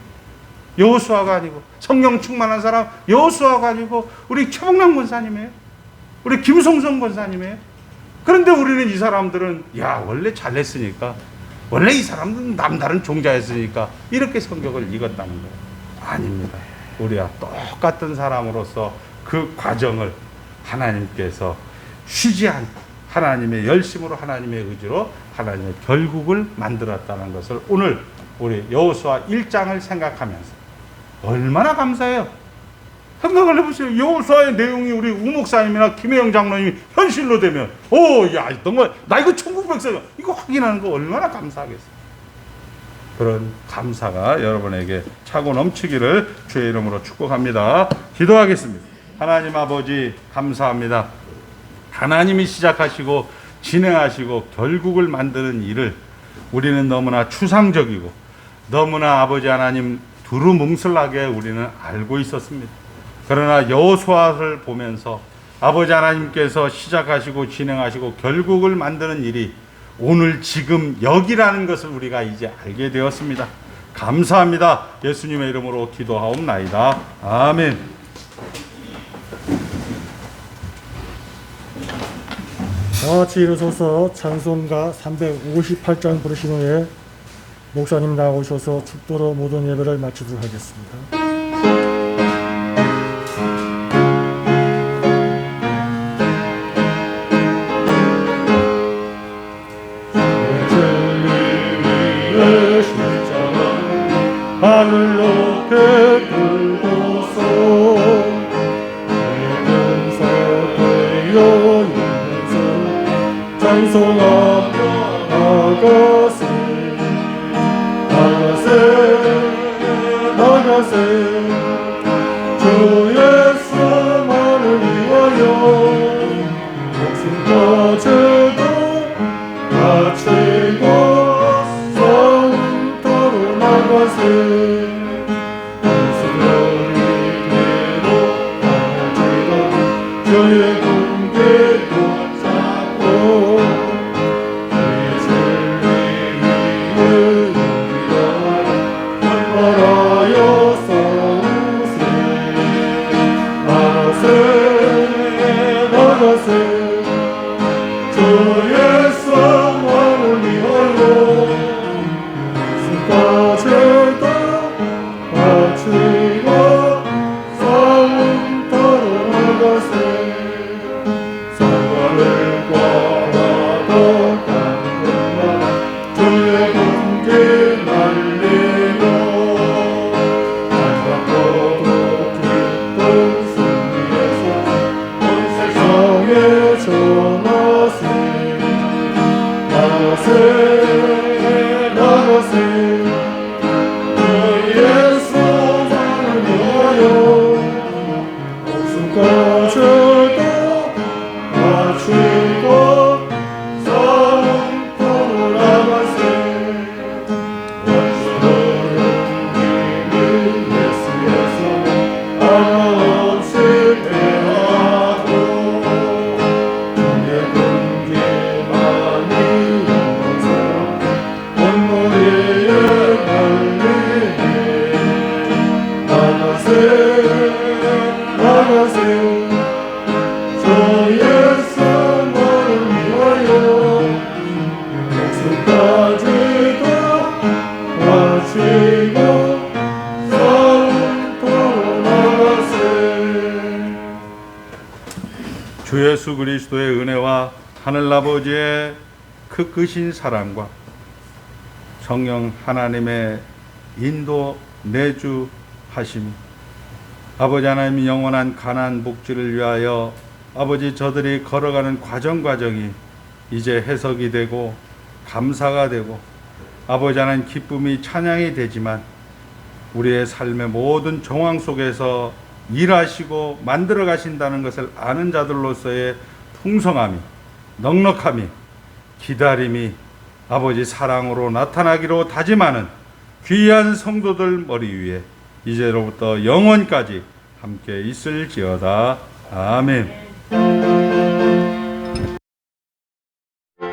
여호수아가 아니고. 성령 충만한 사람 여호수아가 아니고 우리 최봉남 권사님이에요. 우리 김성성 권사님이에요. 그런데 우리는 이 사람들은 원래 잘했으니까 원래 이 사람들은 남다른 종자였으니까 이렇게 성경을 읽었다는 거예요. 아닙니다. 우리와 똑같은 사람으로서 그 과정을 하나님께서 쉬지 않고 하나님의 열심으로 하나님의 의지로 하나님의 결국을 만들었다는 것을 오늘 우리 여호수아 1장을 생각하면서 얼마나 감사해요. 생각을 해보세요. 여호수아의 내용이 우리 우목사님이나 김혜영 장로님이 현실로 되면 야 정말 나 이거 천국 백성이야 이거 확인하는 거 얼마나 감사하겠어요. 그런 감사가 여러분에게 차고 넘치기를 주의 이름으로 축복합니다. 기도하겠습니다. 하나님 아버지 감사합니다. 하나님이 시작하시고 진행하시고 결국을 만드는 일을 우리는 너무나 추상적이고 너무나 아버지 하나님 두루뭉술하게 우리는 알고 있었습니다. 그러나 여호수아를 보면서 아버지 하나님께서 시작하시고 진행하시고 결국을 만드는 일이 오늘 지금 여기라는 것을 우리가 이제 알게 되었습니다. 감사합니다. 예수님의 이름으로 기도하옵나이다. 아멘. 다 같이 일어서서 찬송가 358장 부르신 후에 목사님 나오셔서 축도로 모든 예배를 마치도록 하겠습니다. 하늘 높게 들고서 근사되어 있면서 찬송하며 나가세 주 예수만을 위하여 목숨 바쳐도 바치고 성도로 나가세 주의 공개도 쌓고 주의 진리를 말하여 싸우세 나가세 주 예수만을 위하여 승까지도 바치고 성도로 나가세 주의 공기 날리며 안타깝고 기쁜 승리에서 온 세상에 전하세 나가세 주 예수만을 위하여 목숨까지도 바치고 주 예수 그리스도의 은혜와 하늘 아버지의 그 크신 사랑과 성령 하나님의 인도 내주하심이 아버지 하나님 영원한 가나안 복지를 위하여 아버지 저들이 걸어가는 과정이 이제 해석이 되고 감사가 되고 아버지 하나님 기쁨이 찬양이 되지만 우리의 삶의 모든 정황 속에서 일하시고 만들어 가신다는 것을 아는 자들로서의 풍성함이 넉넉함이 기다림이 아버지 사랑으로 나타나기로 다짐하는 귀한 성도들 머리 위에 이제로부터 영원까지 함께 있을지어다. 아멘.